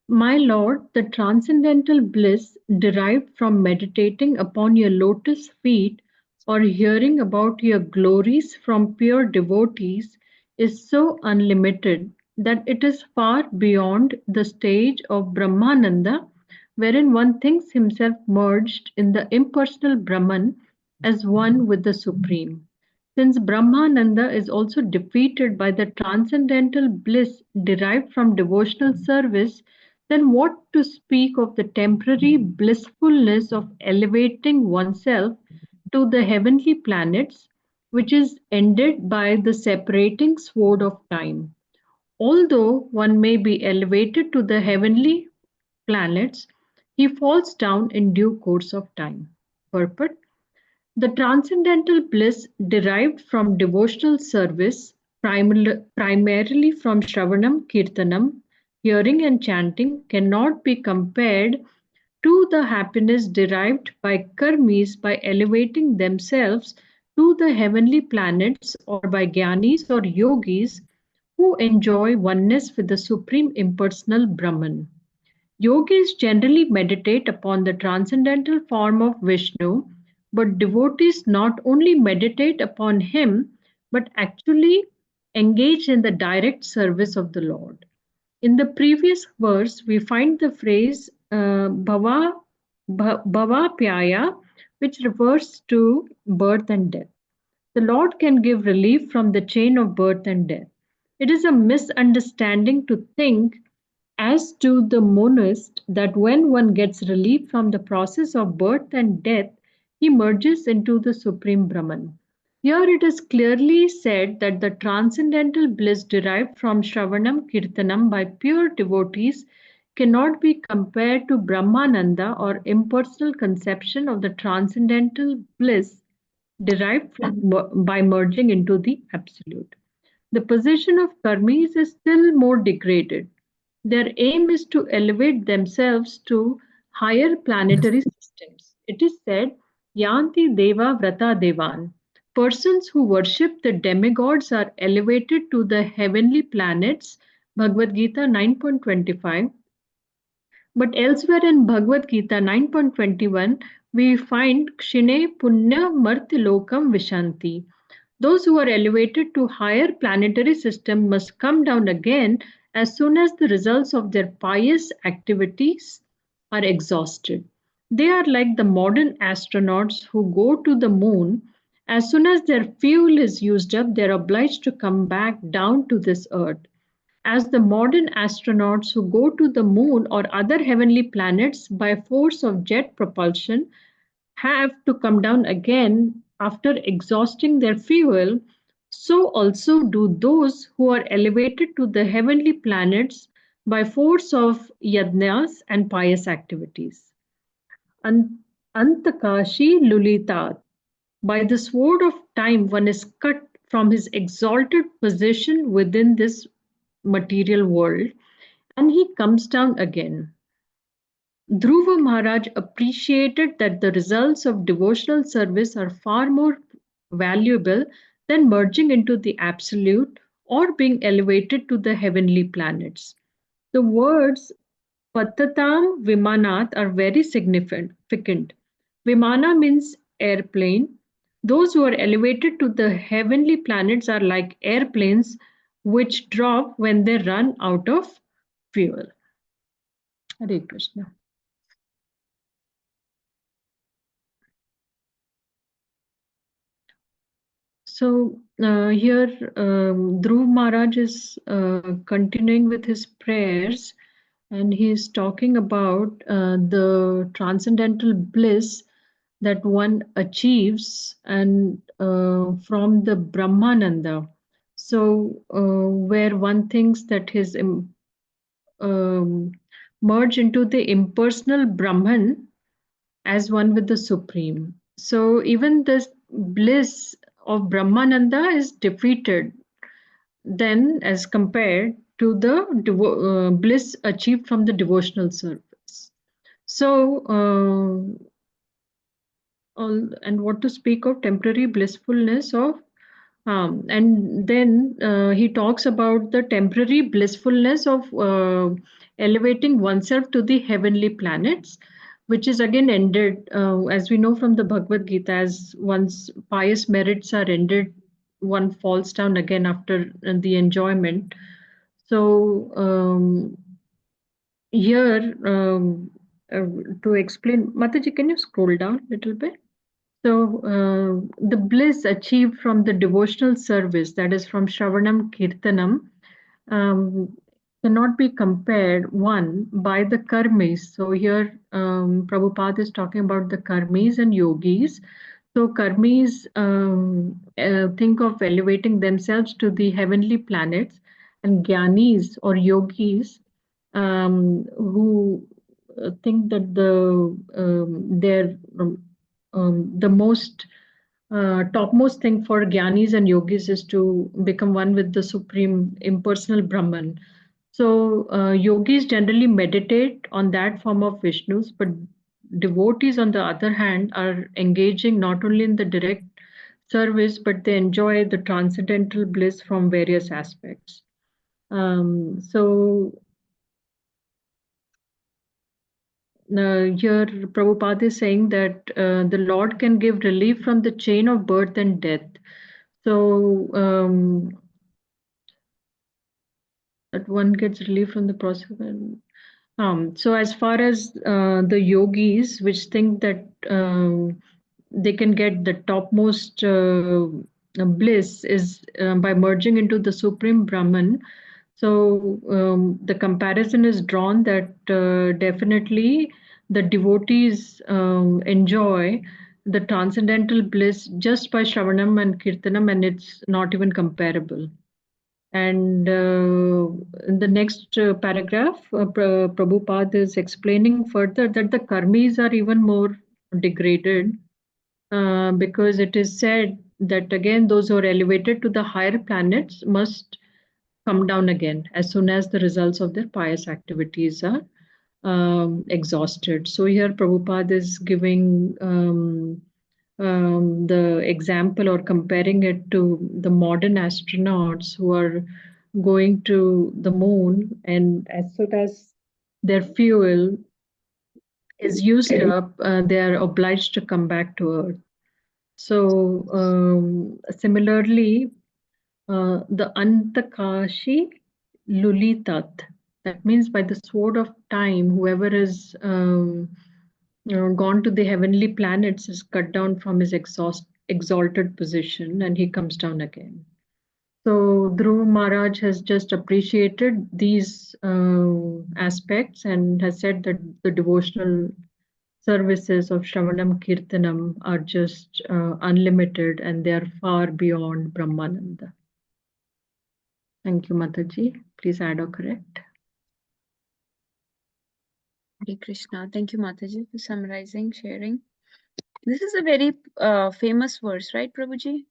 My Lord, the transcendental bliss derived from meditating upon your lotus feet or hearing about your glories from pure devotees is so unlimited that it is far beyond the stage of Brahmananda, wherein one thinks himself merged in the impersonal Brahman as one with the Supreme. Since Brahmananda is also defeated by the transcendental bliss derived from devotional service, then what to speak of the temporary blissfulness of elevating oneself to the heavenly planets, which is ended by the separating sword of time? Although one may be elevated to the heavenly planets, he falls down in due course of time. Purport: the transcendental bliss derived from devotional service, primarily from Shravanam Kirtanam, hearing and chanting, cannot be compared to the happiness derived by karmis by elevating themselves to the heavenly planets or by jnanis or yogis who enjoy oneness with the Supreme Impersonal Brahman. Yogis generally meditate upon the transcendental form of Vishnu, but devotees not only meditate upon him but actually engage in the direct service of the Lord. In the previous verse, we find the phrase bhavapyaya, which refers to birth and death. The Lord can give relief from the chain of birth and death. It is a misunderstanding to think, as to the monist, that when one gets relief from the process of birth and death, he merges into the Supreme Brahman. Here it is clearly said that the transcendental bliss derived from Shravanam Kirtanam by pure devotees cannot be compared to Brahmananda or impersonal conception of the transcendental bliss derived by merging into the Absolute. The position of karmis is still more degraded. Their aim is to elevate themselves to higher planetary systems. It is said, Yanti Deva Vrata Devan. Persons who worship the demigods are elevated to the heavenly planets. Bhagavad Gita 9.25. But elsewhere in Bhagavad Gita 9.21, we find Kshine Punya Martilokam Vishanti. Those who are elevated to higher planetary system must come down again as soon as the results of their pious activities are exhausted. They are like the modern astronauts who go to the moon. As soon as their fuel is used up, they are obliged to come back down to this earth. As the modern astronauts who go to the moon or other heavenly planets by force of jet propulsion have to come down again after exhausting their fuel, so also do those who are elevated to the heavenly planets by force of yajnas and pious activities. Antakashi Lulitat. By the sword of time, one is cut from his exalted position within this material world and he comes down again. Dhruva Maharaj appreciated that the results of devotional service are far more valuable than merging into the absolute or being elevated to the heavenly planets. The words Patatam Vimanat are very significant. Vimana means airplane. Those who are elevated to the heavenly planets are like airplanes which drop when they run out of fuel. Hare Krishna. So here Dhruv Maharaj is continuing with his prayers and he is talking about the transcendental bliss that one achieves and from the Brahmananda. So where one thinks that his merge into the impersonal Brahman as one with the Supreme. So even this bliss of Brahmananda is defeated then as compared to the bliss achieved from the devotional service. So, and what to speak of temporary blissfulness of and then he talks about the temporary blissfulness of elevating oneself to the heavenly planets, which is again ended, as we know from the Bhagavad Gita, as one's pious merits are ended, one falls down again after the enjoyment. So here, to explain, Mataji, can you scroll down a little bit? So, the bliss achieved from the devotional service, that is from Shravanam Kirtanam, um, cannot be compared, one, by the karmis. So, here Prabhupada is talking about the karmis and yogis. So, karmis think of elevating themselves to the heavenly planets, and jnanis or yogis who think that the most topmost thing for jnanis and yogis is to become one with the supreme impersonal Brahman. So yogis generally meditate on that form of Vishnu's, but devotees, on the other hand, are engaging not only in the direct service, but they enjoy the transcendental bliss from various aspects. So here Prabhupada is saying that the Lord can give relief from the chain of birth and death. So that one gets relief from the process. So as far as the yogis, which think that they can get the topmost bliss is by merging into the supreme Brahman. So the comparison is drawn that definitely the devotees enjoy the transcendental bliss just by Shravanam and Kirtanam, and it's not even comparable. And in the next paragraph, Prabhupada is explaining further that the karmis are even more degraded because it is said that again those who are elevated to the higher planets must come down again as soon as the results of their pious activities are exhausted. So here Prabhupada is giving the example or comparing it to the modern astronauts who are going to the moon, and as soon as their fuel is used up, they are obliged to come back to Earth. So similarly, the Antakashi Lulitat, that means by the sword of time, whoever is gone to the heavenly planets is cut down from his exalted position and he comes down again. So Dhruva Maharaj has just appreciated these aspects and has said that the devotional services of Shravanam Kirtanam are just unlimited and they are far beyond Brahmananda. Thank you, Mataji. Please add or correct. Hare Krishna. Thank you, Mataji, for summarizing, sharing. This is a very famous verse, right, Prabhuji?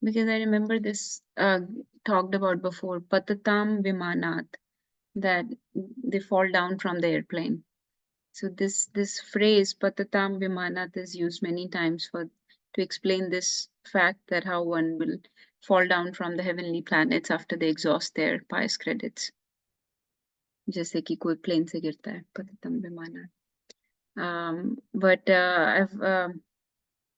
Because I remember this talked about before, Patatam Vimanat, that they fall down from the airplane. So this phrase Patatam Vimanat is used many times to explain this fact that how one will fall down from the heavenly planets after they exhaust their pious credits. जैसे कि कोई plane से गिरता है पतितम विमानात. But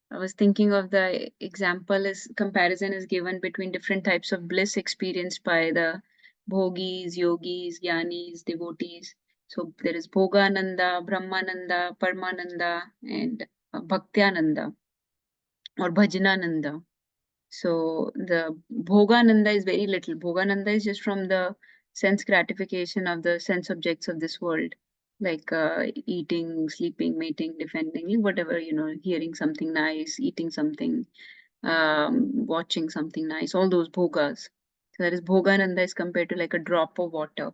I was thinking of the example is comparison is given between different types of bliss experienced by the bhogis, yogis, jnanis, devotees. So there is Bhogananda, Brahmananda, Paramananda, and Bhaktyananda or Bhajanananda. So the Bhogananda is very little. Bhogananda is just from the sense gratification of the sense objects of this world, like eating, sleeping, mating, defending, whatever, hearing something nice, eating something, watching something nice, all those bhogas. So that is Bhogananda is compared to like a drop of water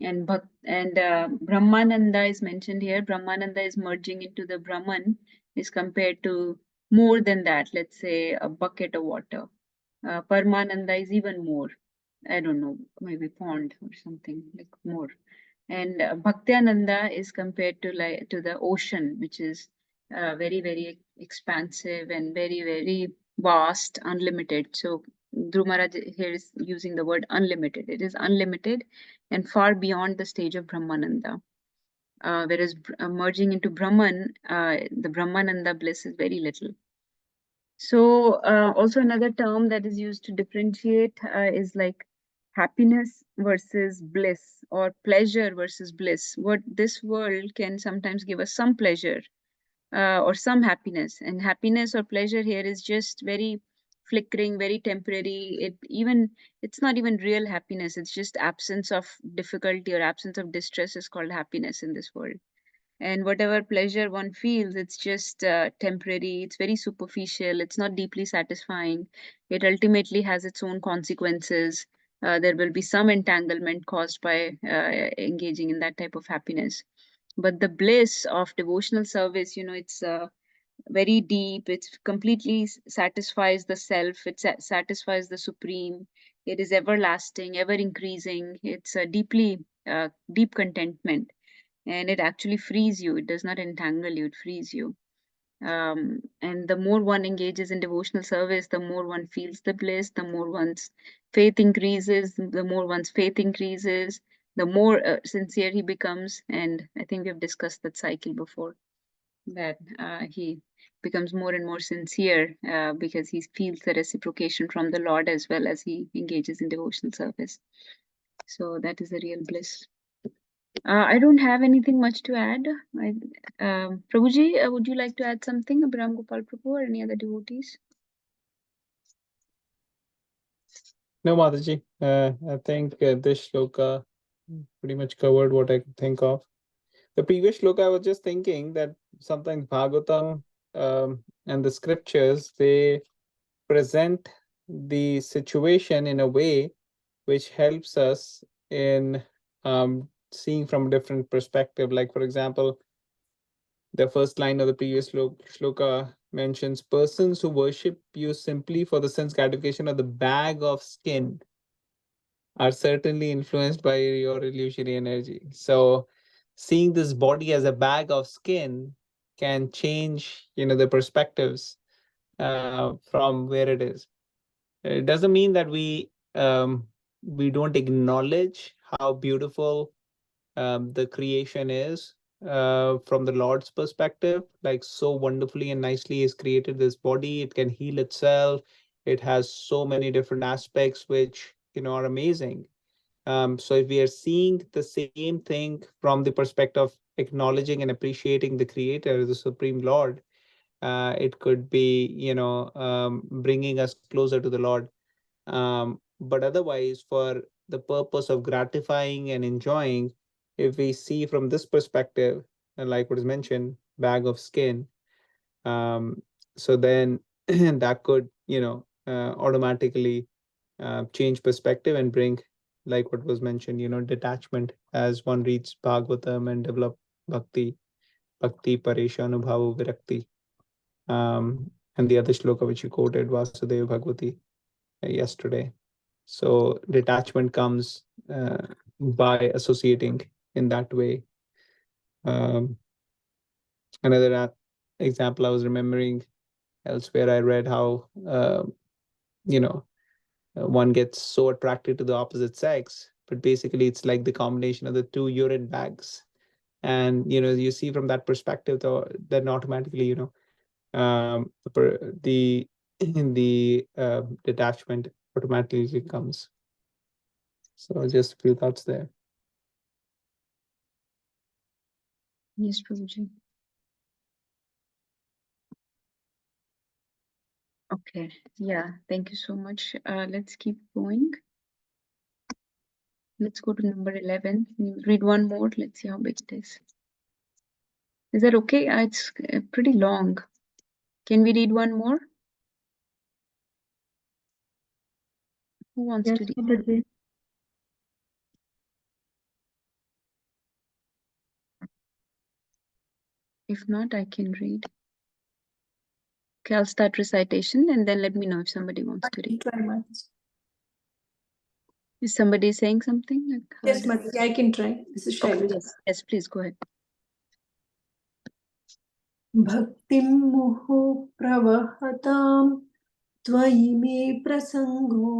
And Brahmananda is mentioned here. Brahmananda is merging into the Brahman is compared to more than that, let's say a bucket of water. Paramananda is even more. I don't know, maybe pond or something like more. And Bhaktiananda is compared to the ocean, which is very very expansive and very very vast, unlimited. So Dhruva Maharaj here is using the word unlimited. It is unlimited and far beyond the stage of Brahmananda. Whereas merging into Brahman, the Brahmananda bliss is very little. So also another term that is used to differentiate is like happiness versus bliss, or pleasure versus bliss. What this world can sometimes give us some pleasure or some happiness, and happiness or pleasure here is just very flickering, very temporary. It's not even real happiness. It's just absence of difficulty or absence of distress is called happiness in this world. And whatever pleasure one feels, it's just temporary, it's very superficial, it's not deeply satisfying. It ultimately has its own consequences. There will be some entanglement caused by engaging in that type of happiness. But the bliss of devotional service, it's very deep. It completely satisfies the self. It satisfies the supreme. It is everlasting, ever increasing. It's a deep contentment, and it actually frees you. It does not entangle you, it frees you. And the more one engages in devotional service, the more one feels the bliss, the more one's faith increases, the more one's faith increases, the more sincere he becomes. And I think we've discussed that cycle before, that he becomes more and more sincere because he feels the reciprocation from the Lord as well as he engages in devotional service. So that is the real bliss. I don't have anything much to add. Prabhuji, would you like to add something, Abram Gopal Prabhu, or any other devotees? No, Mataji. I think this shloka pretty much covered what I could think of. The previous shloka, I was just thinking that sometimes Bhagavatam and the scriptures, they present the situation in a way which helps us in seeing from a different perspective. Like, for example, the first line of the previous shloka mentions persons who worship you simply for the sense gratification of the bag of skin are certainly influenced by your illusory energy. So seeing this body as a bag of skin can change, the perspectives from where it is. It doesn't mean that we don't acknowledge how beautiful the creation is from the Lord's perspective. Like, so wonderfully and nicely is created this body. It can heal itself. It has so many different aspects which are amazing. So if we are seeing the same thing from the perspective of acknowledging and appreciating the Creator, the Supreme Lord, it could be bringing us closer to the Lord. But otherwise, for the purpose of gratifying and enjoying, if we see from this perspective, and like what is mentioned, bag of skin, so then that could, automatically change perspective and bring, like what was mentioned, detachment as one reads Bhagavatam and develop bhakti pareshanubhava virakti. And the other shloka which you quoted, Vasudeva Bhagavati, yesterday. So detachment comes by associating in that way. Another example I was remembering elsewhere, I read how one gets so attracted to the opposite sex, but basically it's like the combination of the two urine bags. And you see from that perspective, though, then automatically the the detachment automatically comes. So just a few thoughts there. Yes, Prabhuji. Okay, yeah, thank you so much. Let's keep going. Let's go to number 11. Can you read one more? Let's see how big it is. Is that okay? It's pretty long. Can we read one more? Who wants Yes, to read? Mataji. If not, I can read. Okay, I'll start recitation and then let me know if somebody wants to read. Try, Mataji. Is somebody saying something? Yes, Mataji, I can try. This is Okay, Shailaja. yes, please go ahead. भक्तिं मुहुः प्रवहतां त्वयि मे प्रसङ्गो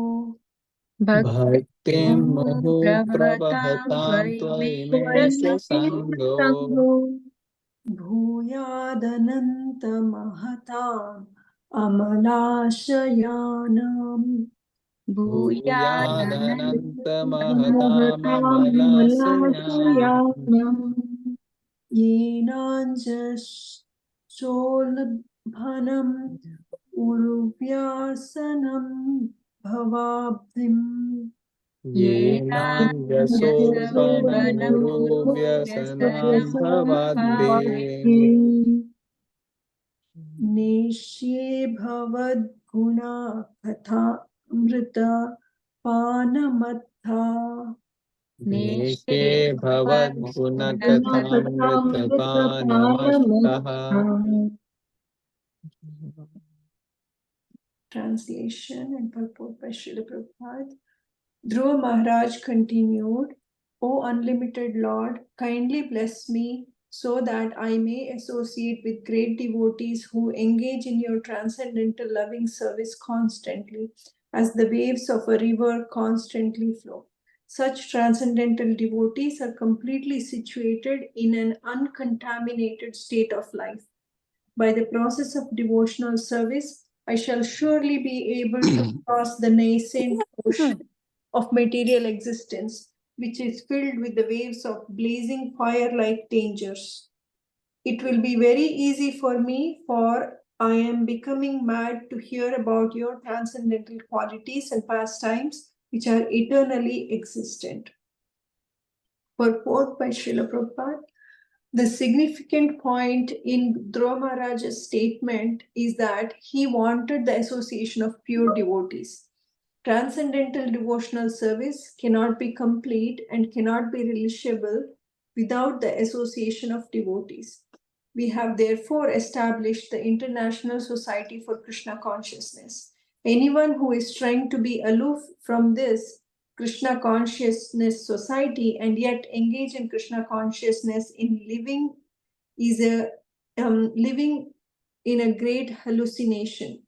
भक्तिं मुहुः प्रवहतां प्रवहतां त्वयि मे प्रसङ्गो भूयादनन्तमहताम् अमलाशयानाम् भूयादनन्तमहताममलाशयानाम् येनाञ्जसोल्लभनम् उरुव्यासनं भवाब्धिम् येनाञ्जसोपनमुरुव्यसनं भवद्भिः नेष्ये भवद्गुणा कथामृतपानमत्था नेके भवद्गुणकथामृतपानमत्तः Translation and purport by Srila Prabhupada. Dhruva Maharaj continued, O unlimited Lord, kindly bless me so that I may associate with great devotees who engage in your transcendental loving service constantly, as the waves of a river constantly flow. Such transcendental devotees are completely situated in an uncontaminated state of life. By the process of devotional service, I shall surely be able to cross the nascent ocean of material existence, which is filled with the waves of blazing fire-like dangers. It will be very easy for me, for I am becoming mad to hear about your transcendental qualities and pastimes, which are eternally existent. Purport by Srila Prabhupada. The significant point in Dhruva Maharaj's statement is that he wanted the association of pure devotees. Transcendental devotional service cannot be complete and cannot be relishable without the association of devotees. We have therefore established the International Society for Krishna Consciousness. Anyone who is trying to be aloof from this Krishna consciousness society and yet engage in Krishna consciousness in living is living in a great hallucination,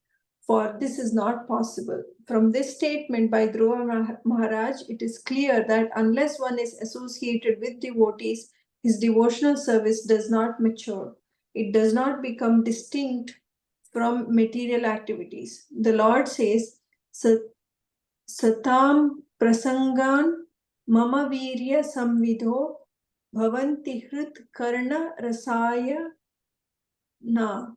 for this is not possible. From this statement by Dhruva Maharaj, it is clear that unless one is associated with devotees, his devotional service does not mature. It does not become distinct from material activities. The Lord says, Satam prasangan mama virya samvidho bhavanti hrit karna rasaya na.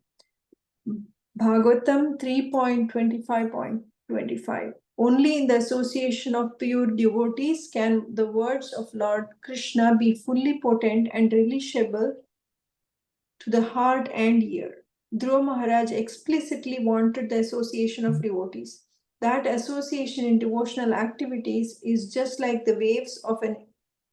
Bhagavatam 3.25.25. Only in the association of pure devotees can the words of Lord Krishna be fully potent and relishable to the heart and ear. Dhruva Maharaj explicitly wanted the association of devotees. That association in devotional activities is just like the waves of an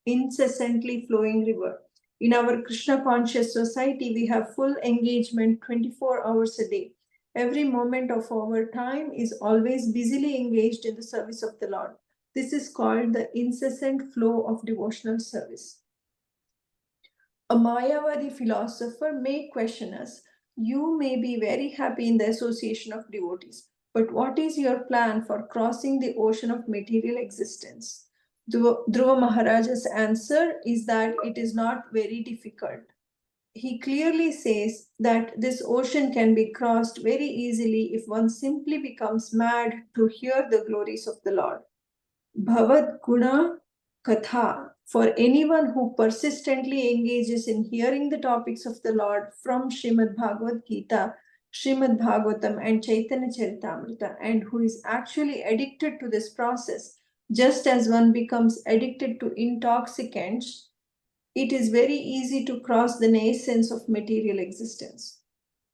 incessantly flowing river. In our Krishna conscious society, we have full engagement 24 hours a day. Every moment of our time is always busily engaged in the service of the Lord. This is called the incessant flow of devotional service. A Mayavadi philosopher may question us. You may be very happy in the association of devotees, but what is your plan for crossing the ocean of material existence? Dhruva Maharaja's answer is that it is not very difficult. He clearly says that this ocean can be crossed very easily if one simply becomes mad to hear the glories of the Lord. Bhavad Guna Katha. For anyone who persistently engages in hearing the topics of the Lord from Srimad Bhagavad Gita, Srimad Bhagavatam, and Chaitanya Charitamrita, and who is actually addicted to this process, just as one becomes addicted to intoxicants, it is very easy to cross the nascence of material existence.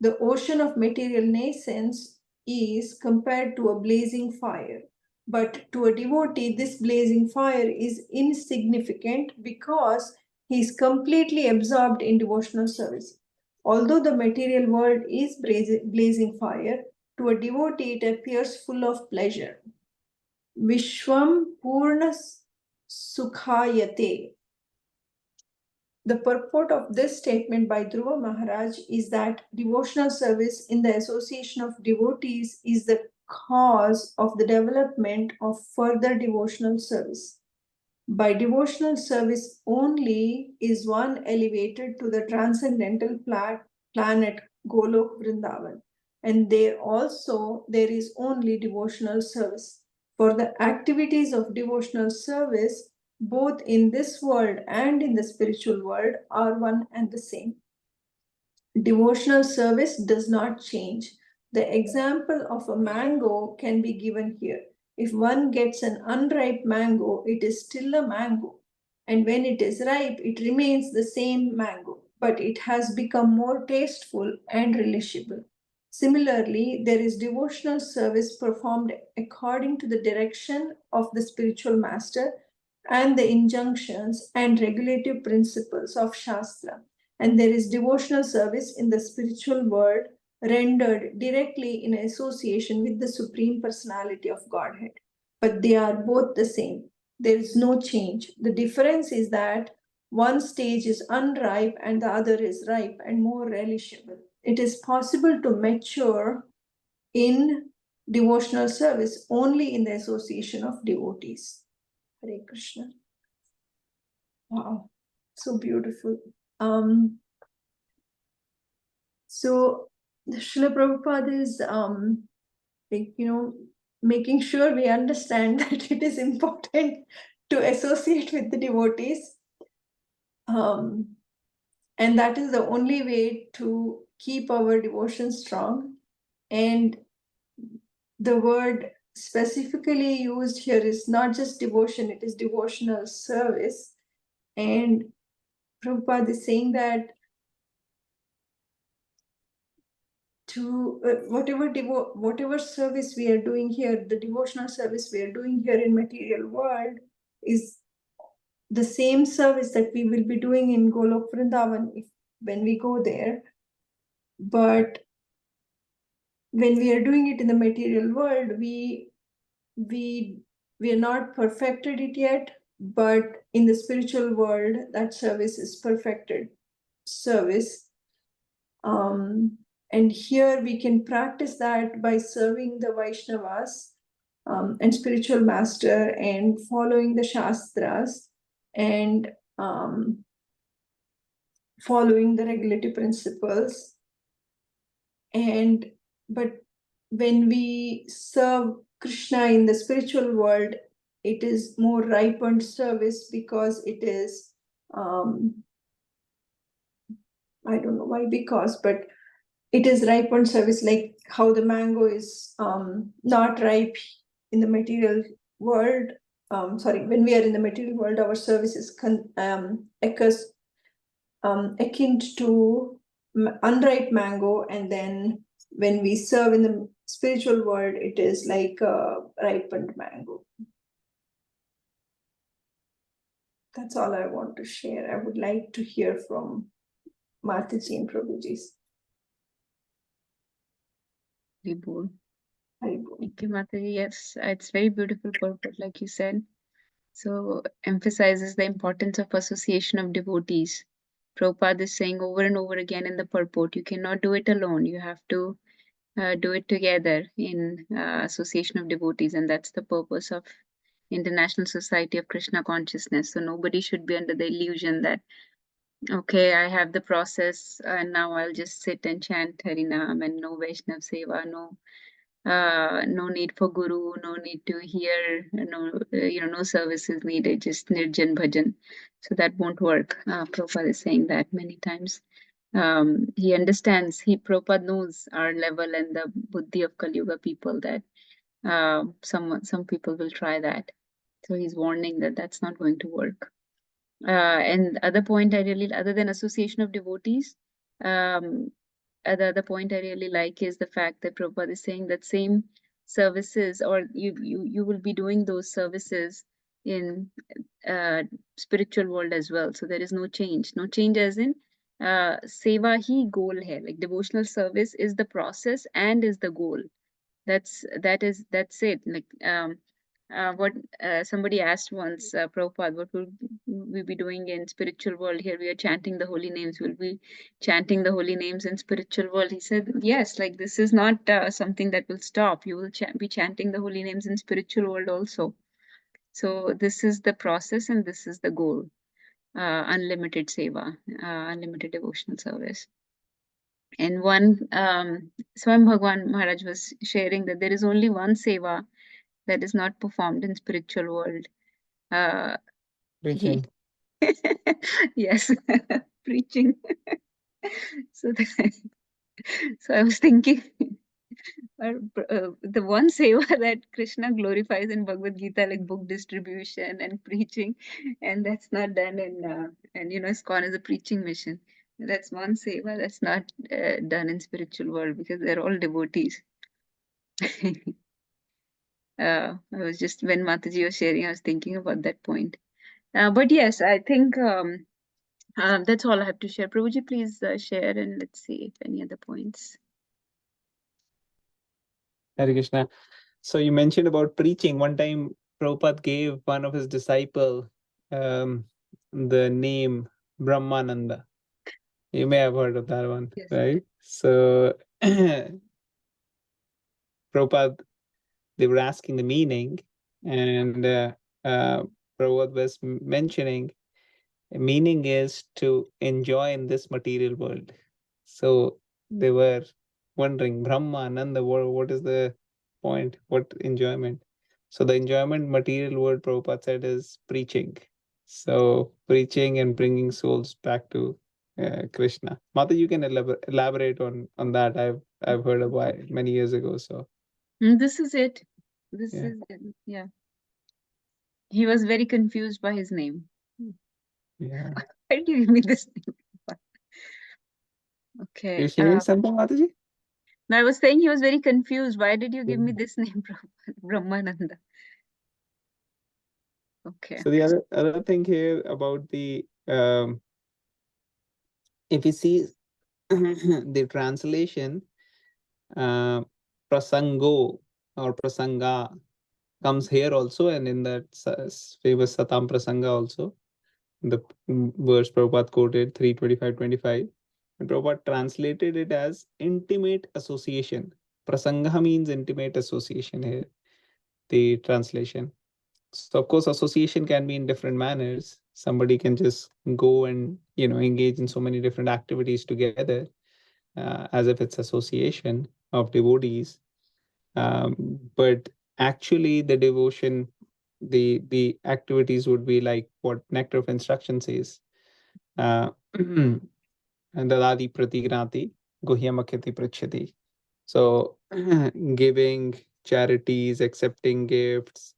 The ocean of material nascence is compared to a blazing fire. But to a devotee, this blazing fire is insignificant because he is completely absorbed in devotional service. Although the material world is blazing fire, to a devotee it appears full of pleasure. Vishwam Purna Sukhayate. The purport of this statement by Dhruva Maharaj is that devotional service in the association of devotees is the cause of the development of further devotional service. By devotional service only is one elevated to the transcendental planet Golok Vrindavan. And there is only devotional service. For the activities of devotional service, both in this world and in the spiritual world, are one and the same. Devotional service does not change. The example of a mango can be given here. If one gets an unripe mango, it is still a mango. And when it is ripe, it remains the same mango, but it has become more tasteful and relishable. Similarly, there is devotional service performed according to the direction of the spiritual master and the injunctions and regulative principles of Shastra. And there is devotional service in the spiritual world rendered directly in association with the Supreme Personality of Godhead. But they are both the same. There is no change. The difference is that one stage is unripe and the other is ripe and more relishable. It is possible to mature in devotional service only in the association of devotees. Hare Krishna. Wow, so beautiful. So Srila Prabhupada is making sure we understand that it is important to associate with the devotees. And that is the only way to keep our devotion strong. And the word specifically used here is not just devotion, it is devotional service. And Prabhupada is saying that to whatever service we are doing here, the devotional service we are doing here in material world is the same service that we will be doing in Golok Vrindavan when we go there. But when we are doing it in the material world, we are not perfected it yet, but in the spiritual world, that service is perfected service. And here we can practice that by serving the Vaishnavas and spiritual master and following the Shastras and following the regulative principles. But when we serve Krishna in the spiritual world, it is more ripened service because it is, I don't know why, but it is ripened service, like how the mango is not ripe in the material world. When we are in the material world, our service is akin to unripe mango, and then when we serve in the spiritual world, it is like a ripened mango. That's all I want to share. I would like to hear from Mataji and Prabhuji. Haribol. Haribol. Thank you, Mataji. Yes, it's very beautiful purport, like you said. So emphasizes the importance of association of devotees. Prabhupada is saying over and over again in the purport, you cannot do it alone. You have to do it together in association of devotees, and that's the purpose of International Society of Krishna Consciousness. So nobody should be under the illusion that, okay, I have the process and now I'll just sit and chant Harinam and no Vaishnav Seva, no need for guru, no need to hear, no services needed, just nirjan bhajan. So that won't work. Prabhupada is saying that many times. He understands, Prabhupada knows our level and the buddhi of Kali Yuga people, that some people will try that. So he's warning that that's not going to work. And other point other than association of devotees, the other point I really like is the fact that Prabhupada is saying that same services, or you will be doing those services in spiritual world as well. So there is no change as in सेवा ही goal है. Like devotional service is the process and is the goal. That's it. Like what somebody asked once, Prabhupada, what will we be doing in spiritual world? Here we are chanting the holy names. Will we chanting the holy names in spiritual world? He said, yes. Like this is not something that will stop. You will be chanting the holy names in spiritual world also. So this is the process and this is the goal. Unlimited seva, unlimited devotional service. And one, Swam Bhagwan Maharaj was sharing that there is only one seva that is not performed in spiritual world. He, Preaching. yes, preaching. So, so I was thinking, the one seva that Krishna glorifies in Bhagavad Gita, like book distribution and preaching, and that's not done in, and ISKCON is a preaching mission. That's one seva that's not done in spiritual world because they're all devotees. I was just when Mataji was sharing, I was thinking about that point. But yes, I think that's all I have to share. Prabhuji, please share and let's see if any other points. Hare Krishna. So you mentioned about preaching. One time, Prabhupada gave one of his disciple the name Brahmananda. You may have heard of that one, Yes. right? So Prabhupada, they were asking the meaning, and Prabhupada was mentioning meaning is to enjoy in this material world. So they were wondering, Brahma, Ananda, what is the point? What enjoyment? So the enjoyment material world, Prabhupada said, is preaching. So preaching and bringing souls back to Krishna. Mata, you can elaborate on that. I've heard about it many years ago. So This is it. This yeah. is it. Yeah. He was very confused by his name. Yeah. Why did you give me this name? Okay. You're sharing something, Mataji? No, I was saying he was very confused. Why did you give me this name, Brahmananda? Okay. So the other thing here about the if you see the translation, prasango or prasanga comes here also, and in that famous Satam Prasanga also, the verse Prabhupada quoted 325-25, and Prabhupada translated it as intimate association. Prasanga means intimate association here, the translation. So of course, association can be in different manners. Somebody can just go and engage in so many different activities together, as if it's association of devotees. But actually, the devotion, the activities would be like what Nectar of Instruction says. And Dadadi Pratigrati Guhyamakhati Prachati. So giving charities, accepting gifts,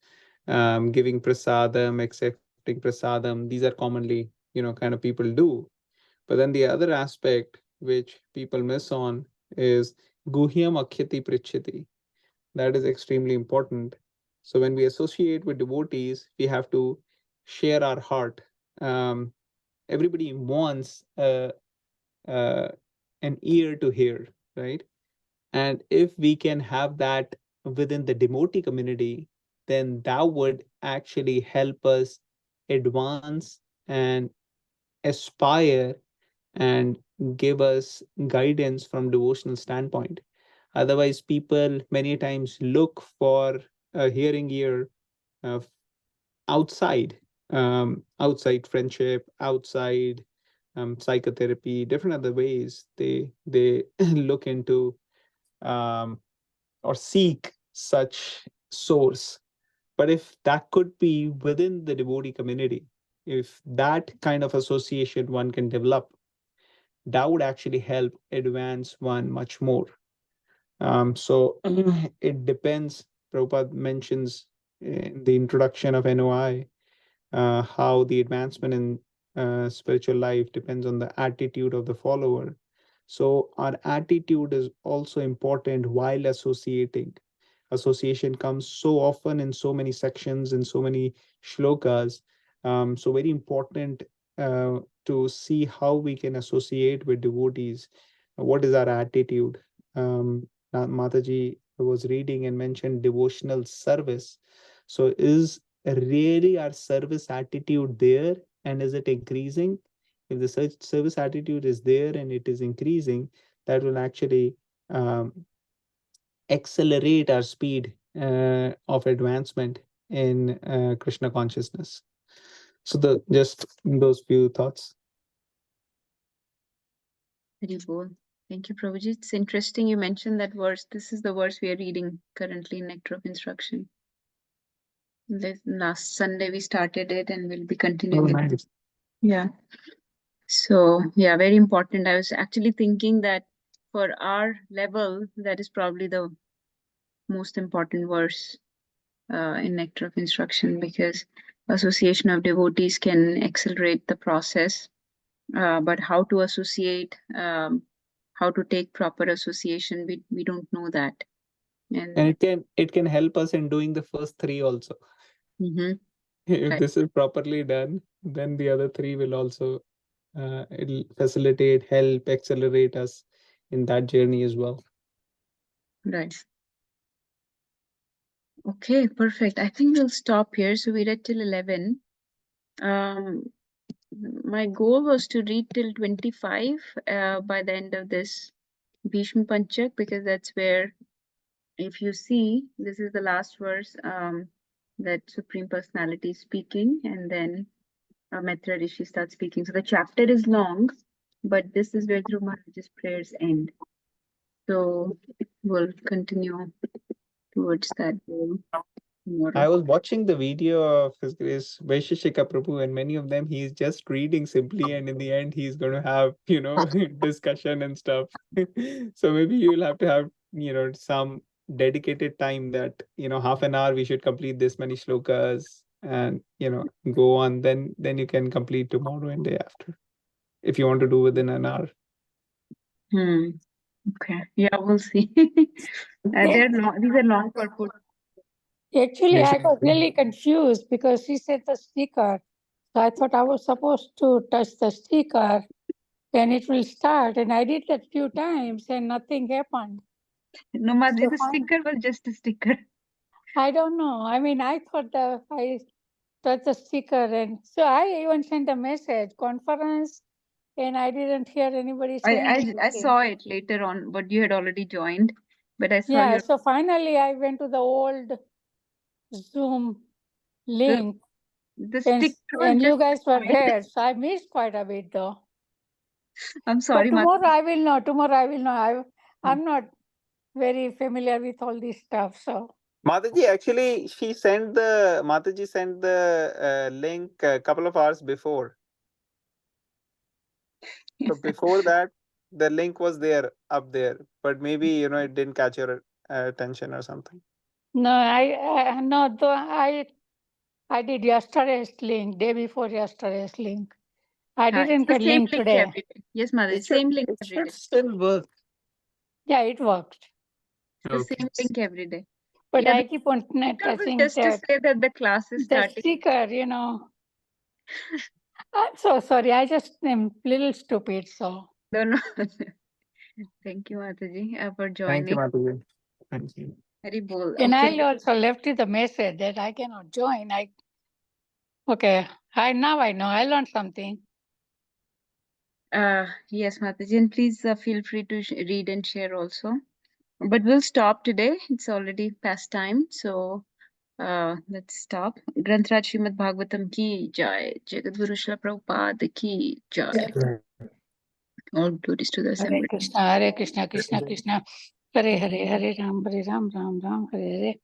giving prasadam, accepting prasadam, these are commonly, kind of people do. But then the other aspect which people miss on is guhyam akhyati prichati. That is extremely important. So when we associate with devotees, we have to share our heart. Everybody wants an ear to hear, right? And if we can have that within the devotee community, then that would actually help us advance and aspire and give us guidance from devotional standpoint. Otherwise, people many times look for a hearing ear uh, outside, outside friendship, outside psychotherapy, different other ways they look into um, or seek such source. But if that could be within the devotee community, if that kind of association one can develop, that would actually help advance one much more. So it depends. Prabhupada mentions in the introduction of NOI how the advancement in spiritual life depends on the attitude of the follower. So our attitude is also important while associating. Association comes so often in so many sections, in so many shlokas. So very important to see how we can associate with devotees. What is our attitude? Mataji was reading and mentioned devotional service. So is really our service attitude there, and is it increasing? If the service attitude is there and it is increasing, that will actually accelerate our speed of advancement in Krishna consciousness. So just those few thoughts. Very cool. Thank you, Prabhuji. It's interesting you mentioned that verse. This is the verse we are reading currently in Nectar of Instruction. Last Sunday we started it and we'll be continuing. Nice. Yeah. So yeah, very important. I was actually thinking that for our level, that is probably the most important verse in Nectar of Instruction, because association of devotees can accelerate the process. But how to associate, how to take proper association, we don't know that. And it can help us in doing the first three also. Mhm. If Right. this is properly done, then the other three will also it'll facilitate, help, accelerate us in that journey as well. Right. Okay, perfect. I think we'll stop here. So we read till 11. My goal was to read till 25 by the end of this Bhishma Panchak, because that's where, if you see, this is the last verse that Supreme Personality is speaking, and then Maitra Rishi starts speaking. So the chapter is long, but this is where Dhruva Maharaj's prayers end. So we'll continue towards that goal tomorrow. I was watching the video of His Grace Vaisheshika Prabhu, and many of them he's just reading simply, and in the end he's going to have, discussion and stuff. So maybe you'll have to have, some dedicated time that, half an hour we should complete this many shlokas and, go on. Then you can complete tomorrow and day after, if you want to do within an hour. Okay. Yeah, we'll see. They're long, these are long purport. Actually, I got really confused because she said the sticker. So I thought I was supposed to touch the sticker and it will start. And I did that few times and nothing happened. No, Madhuri, So the sticker was just a sticker. I don't know. I mean, I thought I touched the sticker. And so I even sent a message, conference, and I didn't hear anybody saying I anything. saw it later on, but you had already joined. But I saw Yeah, your so finally I went to the old Zoom link. the sticker was And just you guys were fine. there, so I missed quite a bit though. I'm sorry, But tomorrow Madhuri. I will know. Tomorrow I will know. I'm not very familiar with all this stuff, so. Mataji, actually, Mataji sent the link a couple of hours before. So before that, the link was up there, but maybe, it didn't catch your attention or something. No, I did yesterday's link, day before yesterday's link. I didn't It's the get same link link today. every day. Yes, Madhuri, same link every day. Still work. Yeah, it worked. The same link every day. But Yeah, I keep on touching just to that. say that the class is The starting. sticker, I'm so sorry. I just am a little stupid, so. No. Thank you, Mataji, for joining. Thank you, Mataji. Thank you. Very bold. And Okay. I also left you the message that I cannot join. Okay. Now I know. I learned something. Yes, Mataji, and please feel free to read and share also. But we'll stop today. It's already past time, so let's stop. Granth Raj Srimad Bhagavatam ki jai. Jagadguru Srila Prabhupada ki jai. All glories to the Hare assembly. Krishna, Krishna Krishna, Hare Hare, Hare Ram, Ram Ram, Hare Hare.